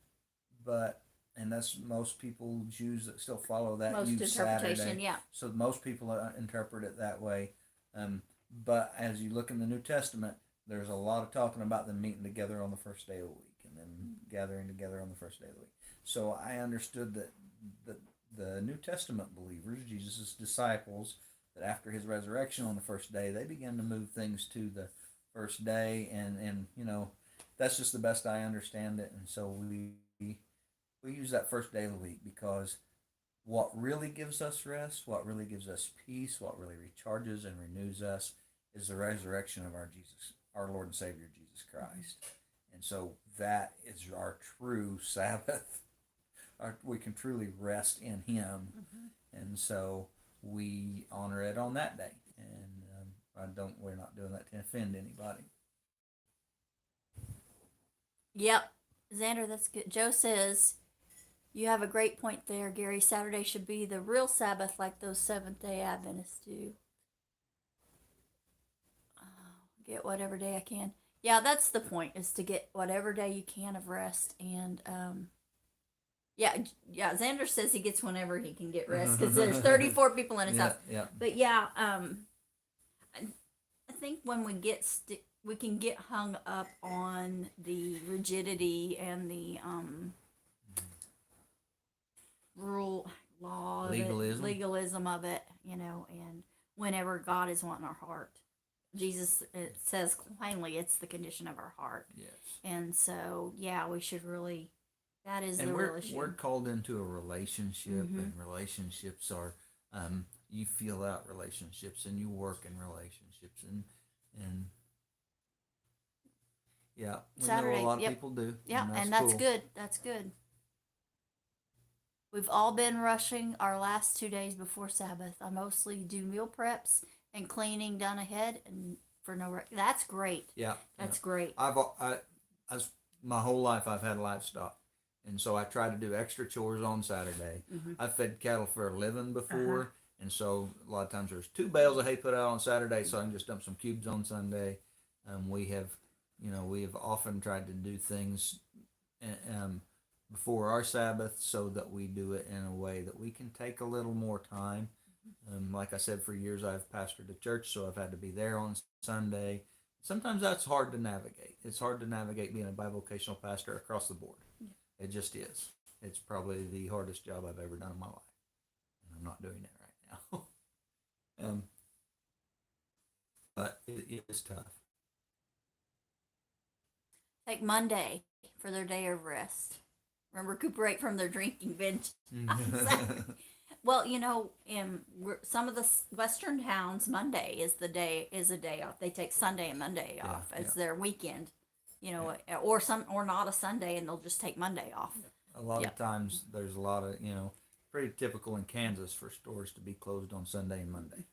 and that's most people, Jews that still follow that, Most use interpretation, Saturday. yeah. So most people interpret it that way. But as you look in the New Testament, there's a lot of talking about them meeting together on the first day of the week and then gathering together on the first day of the week. So I understood that the New Testament believers, Jesus' disciples, that after his resurrection on the first day, they began to move things to the first day, and that's just the best I understand it. And so we use that first day of the week because what really gives us rest, what really gives us peace, what really recharges and renews us is the resurrection of our Lord and Savior Jesus Christ. And so that is our true Sabbath. We can truly rest in Him. And so we honor it on that day. And we're not doing that to offend anybody. Yep. Xander, that's good. Joe says, you have a great point there, Gary. Saturday should be the real Sabbath like those Seventh-day Adventists do. Get whatever day I can. Yeah, that's the point, is to get whatever day you can of rest. And yeah, Xander says he gets whenever he can get rest because there's 34 people in his house. Yeah. But yeah, I think when we can get hung up on the rigidity and the rule law legalism of it, and whenever God is wanting our heart. Jesus, it says plainly, it's the condition of our heart. Yes. And so, yeah, we should really, that is and the we're, real issue. We're called into a relationship, and relationships are, you feel out relationships, and you work in relationships, and yeah, we Saturday, know a lot of people do. Yeah, and that's cool. good. That's good. We've all been rushing our last 2 days before Sabbath. I mostly do meal preps and cleaning done ahead, and that's great. Yeah, that's great. My whole life I've had livestock, and so I try to do extra chores on Saturday. I've fed cattle for a living before, and so a lot of times there's 2 bales of hay put out on Saturday, so I can just dump some cubes on Sunday. We have often tried to do things before our Sabbath so that we do it in a way that we can take a little more time. Like I said, for years I've pastored a church, so I've had to be there on Sunday. Sometimes that's hard to navigate. It's hard to navigate being a bivocational pastor across the board. It just is. It's probably the hardest job I've ever done in my life. And I'm not doing it right now. But it is tough. Take Monday for their day of rest. Recuperate from their drinking binge. Well, in some of the Western towns, Monday is a day off. They take Sunday and Monday off as their weekend, or not a Sunday, and they'll just take Monday off. A lot of times, there's a lot of pretty typical in Kansas for stores to be closed on Sunday and Monday.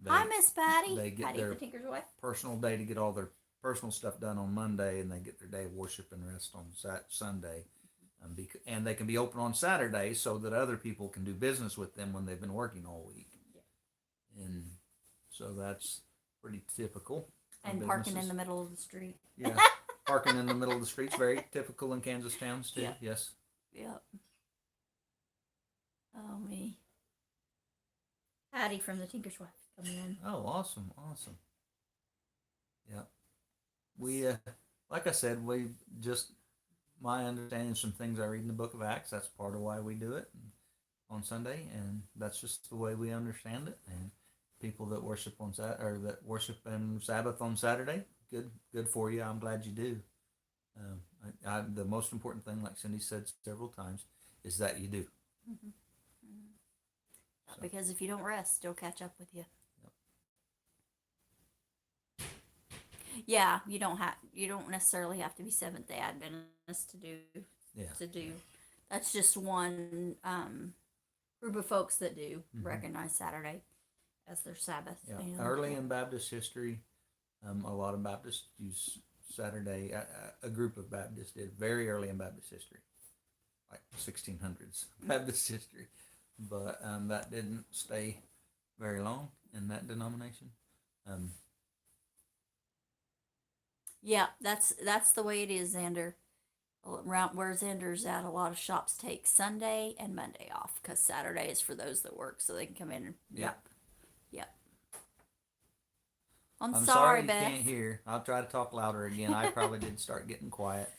Hi, Miss Patty. They get Patty, their the Tinker's wife. personal day to get all their personal stuff done on Monday, and they get their day of worship and rest on Sunday. And they can be open on Saturday so that other people can do business with them when they've been working all week. Yeah. And so that's pretty typical. And parking in the middle of the street. Yeah. Parking in the middle of the streets, very typical in Kansas towns too. Yeah. Yes. Yep. Oh me. Patty from the Tinker's Wife coming in. Oh, awesome, awesome. Yep. We, like I said, we just my understanding some things I read in the Book of Acts. That's part of why we do it on Sunday, and that's just the way we understand it. And people that worship on or that worship and Sabbath on Saturday, good for you. I'm glad you do. The most important thing, like Cindy said several times, is that you do. Mm-hmm. Mm-hmm. Because if you don't rest, it'll catch up with you. Yep. Yeah, you don't necessarily have to be Seventh Day Adventist to do. Yeah. To do. That's just one group of folks that do recognize Saturday as their Sabbath. Yeah. And, Early in Baptist history, a lot of Baptists use Saturday. A group of Baptists did very early in Baptist history, like 1600s Baptist history, but that didn't stay very long in that denomination. Yeah, that's the way it is, Xander. Around where Xander's at, a lot of shops take Sunday and Monday off because Saturday is for those that work, so they can come in and yep. I'm sorry, you Beth. can't hear. I'll try to talk louder again. I probably did start getting quiet.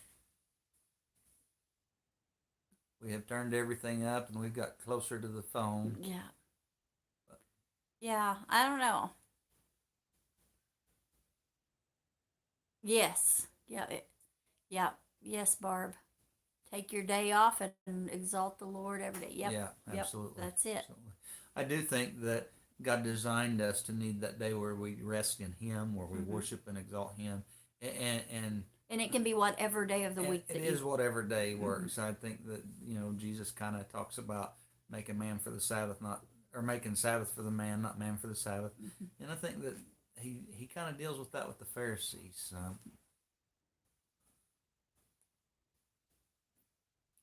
We have turned everything up and we've got closer to the phone. Yeah. Yeah, I don't know. Yes. Yeah. Yeah. Yes, Barb. Take your day off and exalt the Lord every day. Yep. Yeah, absolutely. Yep, that's it. Absolutely. I do think that God designed us to need that day where we rest in Him, where we worship and exalt Him, and it can be whatever day of the week. It is whatever day works. I think that Jesus kind of talks about making man for the Sabbath, making Sabbath for the man, not man for the Sabbath. And I think that he kind of deals with that with the Pharisees.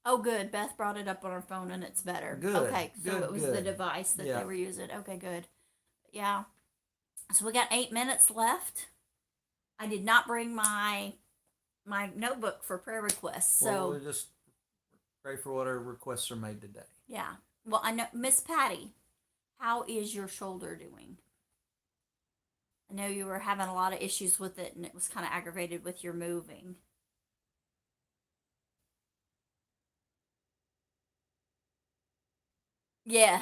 Oh, good. Beth brought it up on her phone, and it's better. Good. Okay, so Good, it was the device that they were using. Okay, good. Yeah. So we got 8 minutes left. I did not bring my notebook for prayer requests, so we'll just pray for what our requests are made today. Yeah. Well, I know Miss Patty. How is your shoulder doing? I know you were having a lot of issues with it, and it was kind of aggravated with your moving. Yeah.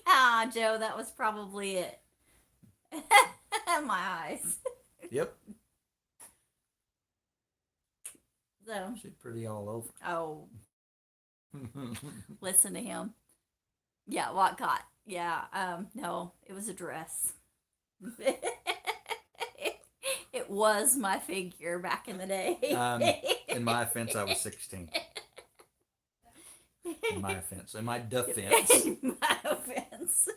Yeah, Joe, that was probably it. My eyes. Yep. So. She's pretty all over. Oh. Listen to him. Yeah, Watcott. Yeah. No, it was a dress. It was my figure back in the day. In my offense, I was 16. In my offense. In my defense. In my offense.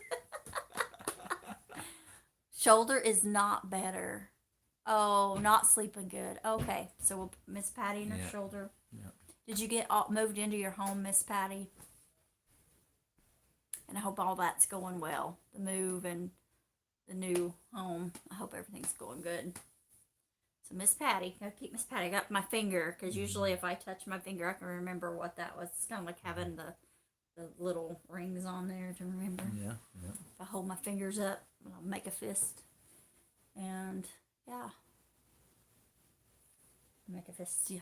Shoulder is not better. Oh, not sleeping good. Okay, so Miss Patty and her shoulder. Yeah. Did you get moved into your home, Miss Patty? And I hope all that's going well. The move and the new home. I hope everything's going good. So Miss Patty, gotta keep Miss Patty. I got my finger because usually if I touch my finger, I can remember what that was. It's kind of like having the little rings on there to remember. Yeah. If I hold my fingers up, I'll make a fist, and yeah, make a fist. Yeah.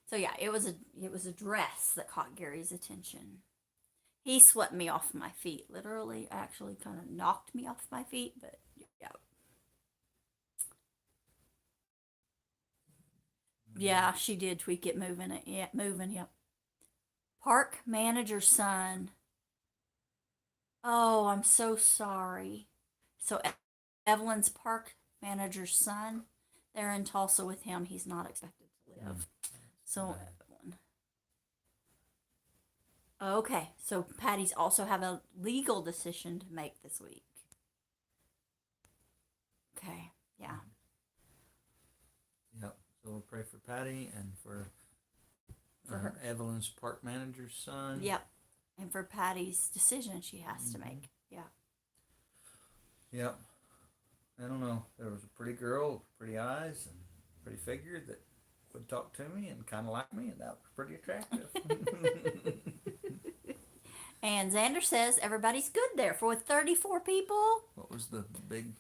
So yeah, it was a dress that caught Gary's attention. He swept me off my feet, literally. Actually, kind of knocked me off my feet, but yeah. Yeah, she did tweak it, moving it. Yeah, moving, yep. Park manager's son. Oh, I'm so sorry. So Evelyn's park manager's son, they're in Tulsa with him. He's not expected to live. So Evelyn. Okay, so Patty's also have a legal decision to make this week. Okay, yeah. Yep. So we'll pray for Patty and for her. Evelyn's park manager's son. Yep. And for Patty's decision she has to make. Yeah. Yep. I don't know. There was a pretty girl, pretty eyes, and pretty figure that would talk to me and kind of like me, and that was pretty attractive. And Xander says everybody's good there for 34 people. What was the big?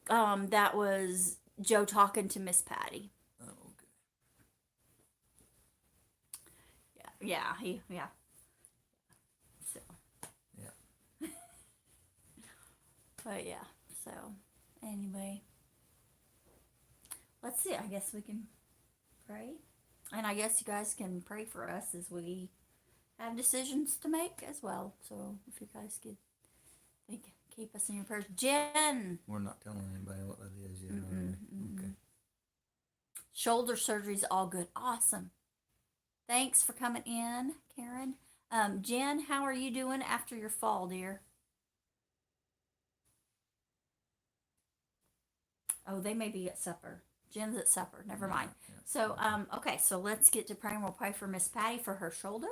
That was Joe talking to Miss Patty. Oh, okay. Yeah. So. Yeah. But yeah. So anyway, let's see. I guess we can pray, and I guess you guys can pray for us as we have decisions to make as well. So if you guys could keep us in your prayers. Jen! We're not telling anybody what that is yet, are we? Okay. Shoulder surgery's all good. Awesome. Thanks for coming in, Karen. Jen, how are you doing after your fall, dear? Oh, they may be at supper. Jen's at supper. Never mind. Yeah. So, okay, so let's get to praying. We'll pray for Miss Patty for her shoulder.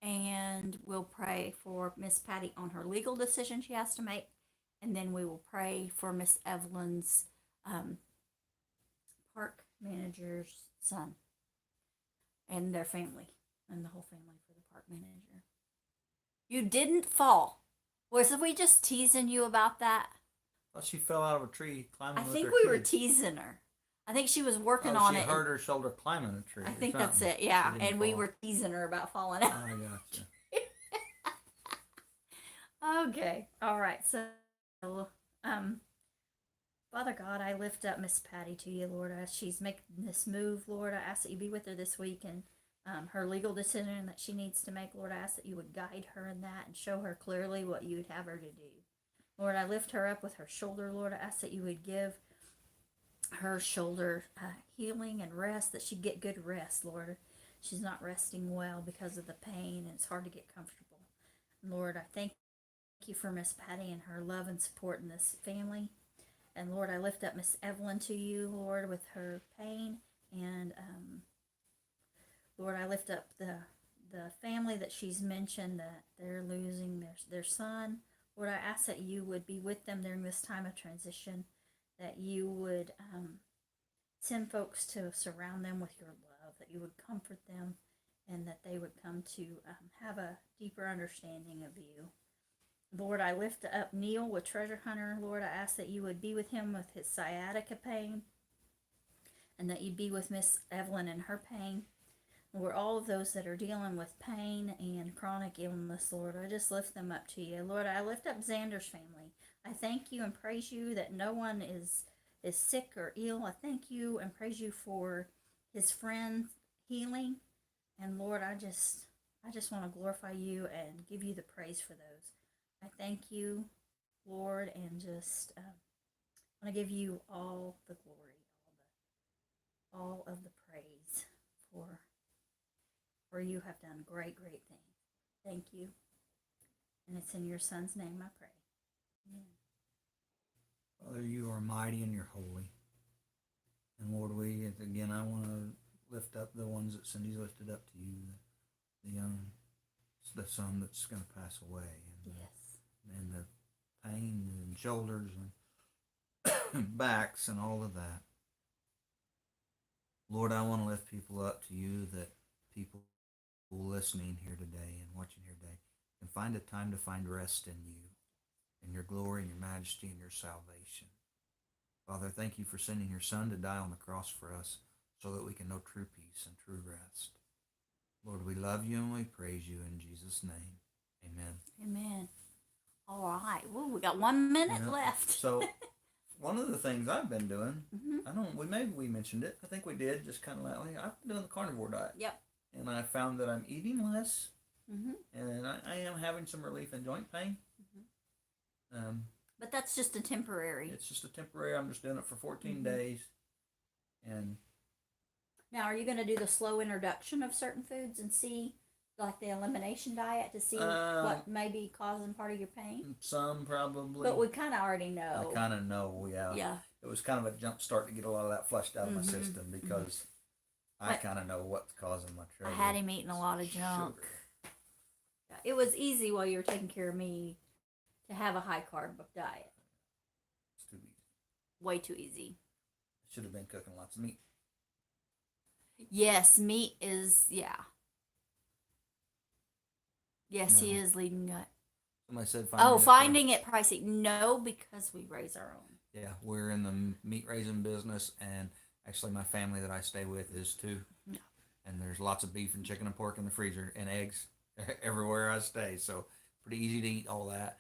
And we'll pray for Miss Patty on her legal decision she has to make. And then we will pray for Miss Evelyn's park manager's son and their family and the whole family for the park manager. You didn't fall. Was we just teasing you about that? Well, she fell out of a tree climbing I with think her we were kids. teasing her. I think she was working on she it. hurt her shoulder climbing a tree. I or think that's something. it, yeah. She didn't And we fall. were teasing her about falling out. I gotcha. Okay. All right. So, Father God, I lift up Miss Patty to you, Lord, as she's making this move. Lord, I ask that you be with her this week and her legal decision that she needs to make. Lord, I ask that you would guide her in that and show her clearly what you would have her to do. Lord, I lift her up with her shoulder. Lord, I ask that you would give her shoulder healing and rest, that she'd get good rest, Lord. She's not resting well because of the pain, and it's hard to get comfortable. Lord, I thank you for Miss Patty and her love and support in this family. And Lord, I lift up Miss Evelyn to you, Lord, with her pain. And Lord, I lift up the family that she's mentioned that they're losing their son. Lord, I ask that you would be with them during this time of transition, that you would send folks to surround them with your love, that you would comfort them, and that they would come to have a deeper understanding of you. Lord, I lift up Neil with Treasure Hunter. Lord, I ask that you would be with him with his sciatica pain, and that you'd be with Miss Evelyn in her pain. Lord, all of those that are dealing with pain and chronic illness, Lord, I just lift them up to you. Lord, I lift up Xander's family. I thank you and praise you that no one is sick or ill. I thank you and praise you for his friend's healing. And Lord, I just want to glorify you and give you the praise for those. I thank you, Lord, and just want to give you all the glory, all of the praise for you have done great things. Thank you. And it's in your son's name I pray. Amen. Father, you are mighty and you're holy. And Lord, I want to lift up the ones that Cindy's lifted up to you, the son that's going to pass away, and the pain and shoulders and backs and all of that. Lord, I want to lift people up to you, that people listening here today and watching here today can find a time to find rest in you, in your glory and your majesty and your salvation. Father, thank you for sending your son to die on the cross for us so that we can know true peace and true rest. Lord, we love you and we praise you in Jesus' name. Amen. Amen. All right. Well, we got 1 minute left. So one of the things I've been doing, maybe we mentioned it. I think we did, just kind of lightly. I've been doing the carnivore diet. Yep. And I found that I'm eating less, and I am having some relief in joint pain. But that's just a temporary. It's just a temporary. I'm just doing it for 14 days. And now, are you going to do the slow introduction of certain foods and see, like the elimination diet, to see what may be causing part of your pain? Some probably. But we kind of already know. I kind of know, yeah. Yeah. It was kind of a jump start to get a lot of that flushed out of my system, because I kind of know what's causing my trouble. I had him eating a lot of junk. Yeah, it was easy while you were taking care of me to have a high carb diet. It's too easy. Way too easy. Should have been cooking lots of meat. Yes, meat is, yeah. Yes, he No. is leading gut. Somebody said Oh, it finding it pricey. No, because we raise our own. Yeah, we're in the meat raising business, and actually, my family that I stay with is too. No. And there's lots of beef and chicken and pork in the freezer, and eggs everywhere I stay. So pretty easy to eat all that.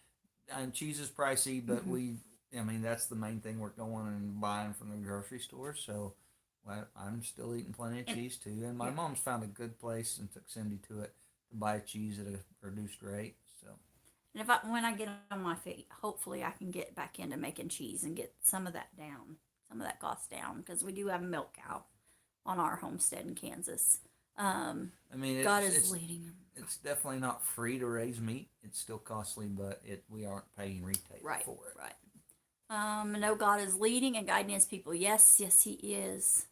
And cheese is pricey, but I mean, that's the main thing we're going and buying from the grocery store. So well, I'm still eating plenty of cheese too. And my mom's found a good place and took Cindy to it to buy cheese at a reduced rate. So. And when I get on my feet, hopefully I can get back into making cheese and get some of that down, some of that cost down, because we do have a milk cow on our homestead in Kansas. I mean, God is leading them. It's definitely not free to raise meat. It's still costly, but we aren't paying retail for it. Right. No, God is leading and guiding his people. Yes, yes, he is.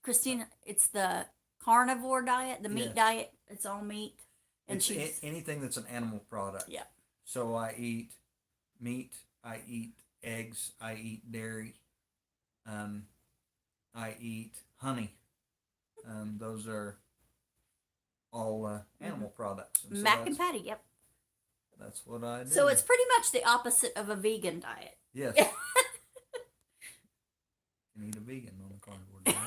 Christina, it's the carnivore diet, the meat diet. It's all meat and cheese. Anything that's an animal product. Yeah. So I eat meat. I eat eggs. I eat dairy. I eat honey. Those are all animal products. And so Mac and patty, yep. That's what I do. So it's pretty much the opposite of a vegan diet. Yes. You can eat a vegan on a carnivore diet.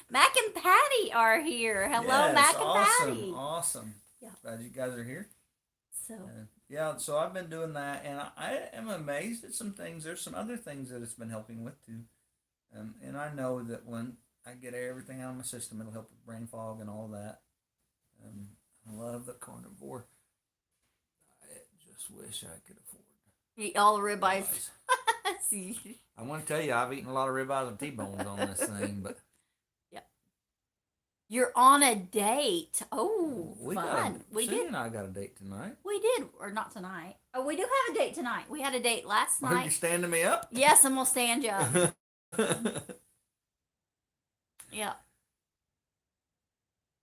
Mac and Patty are here. Hello, yes, Mac and awesome, Patty. Awesome. Yeah. Glad you guys are here. So. So I've been doing that, and I am amazed at some things. There's some other things that it's been helping with too. And I know that when I get everything out of my system, it'll help with brain fog and all that. I love the carnivore. I just wish I could afford Eat all the ribeyes. I want to tell you, I've eaten a lot of ribeyes and T-bones on this thing, but yep. You're on a date. Oh, fun. We Cindy did. and I got a date tonight. We did, or not tonight. Oh, we do have a date tonight. We had a date last Are night. you standing me up? Yes, I'm gonna stand you up. Yeah.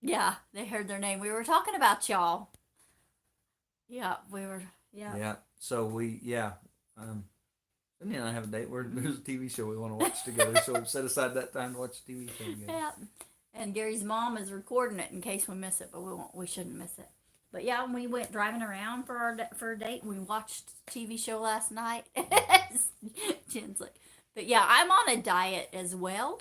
Yeah, they heard their name. We were talking about y'all. Yeah, we were. Yeah. Yeah. So Cindy and I have a date. There's a TV show we want to watch together, so we've set aside that time to watch the TV show together. Yeah. And Gary's mom is recording it in case we miss it, but we won't. We shouldn't miss it. But yeah, we went driving around for a date. We watched a TV show last night. Jen's like, but yeah, I'm on a diet as well.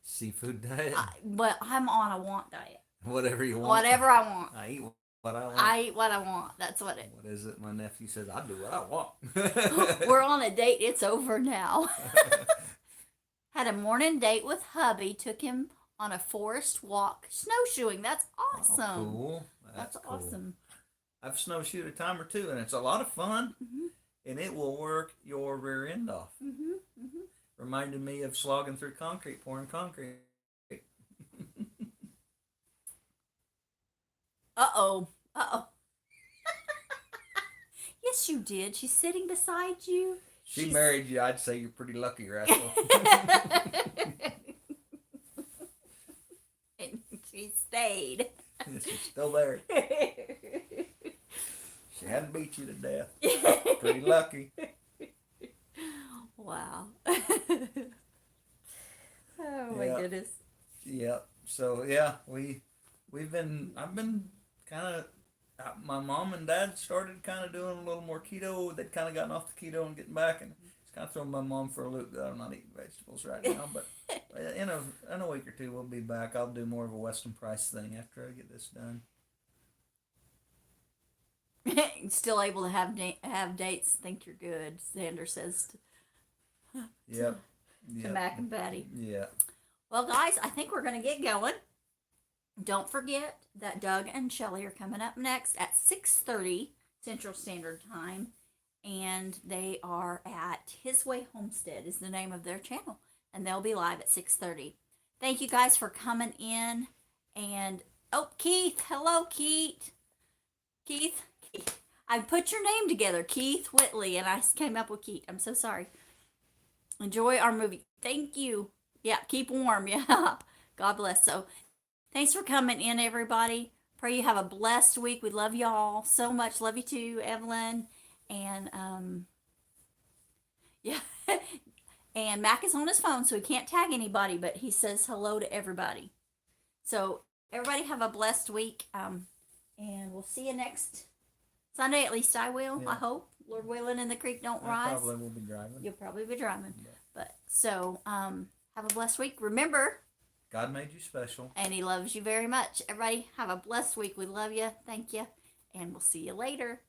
Seafood diet. But I'm on a want diet. Whatever you want. Whatever I want. I eat what I want. I eat what I want. That's what it. What is it? My nephew says I do what I want. We're on a date. It's over now. Had a morning date with hubby. Took him on a forest walk, snowshoeing. That's awesome. Oh, cool. That's cool. awesome. I've snowshoed a time or two, and it's a lot of fun, and it will work your rear end off. Reminded me of slogging through concrete, pouring concrete. Uh-oh. Yes, you did. She's sitting beside you. She married you. I'd say you're pretty lucky, Rascal. And she stayed. She's still there. She hadn't beat you to death. Pretty lucky. Wow. Oh my goodness. Yeah. So yeah, I've been kind of. My mom and dad started kind of doing a little more keto. They'd kind of gotten off the keto and getting back, and it's kind of throwing my mom for a loop that I'm not eating vegetables right now. But in a week or two, we'll be back. I'll do more of a Weston Price thing after I get this done. Still able to have dates. Think you're good. Xander says. Yep. To Mac and Patty. Yeah. Well, guys, I think we're gonna get going. Don't forget that Doug and Shelly are coming up next at 6:30 Central Standard Time, and they are at His Way Homestead is the name of their channel, and they'll be live at 6:30. Thank you guys for coming in, and Keith, hello Keith. Keith, I put your name together, Keith Whitley, and I came up with Keith. I'm so sorry. Enjoy our movie. Thank you. Yeah, keep warm. Yeah. God bless. So, thanks for coming in, everybody. Pray you have a blessed week. We love y'all so much. Love you too, Evelyn. And, yeah. And Mac is on his phone, so he can't tag anybody, but he says hello to everybody. So everybody have a blessed week. And we'll see you next Sunday. At least I will. Yeah. I hope, Lord willing, and the creek don't I rise. probably will be driving. You'll probably be driving. Yeah. But so have a blessed week. Remember, God made you special. and He loves you very much. Everybody have a blessed week. We love you. Thank you, and we'll see you later.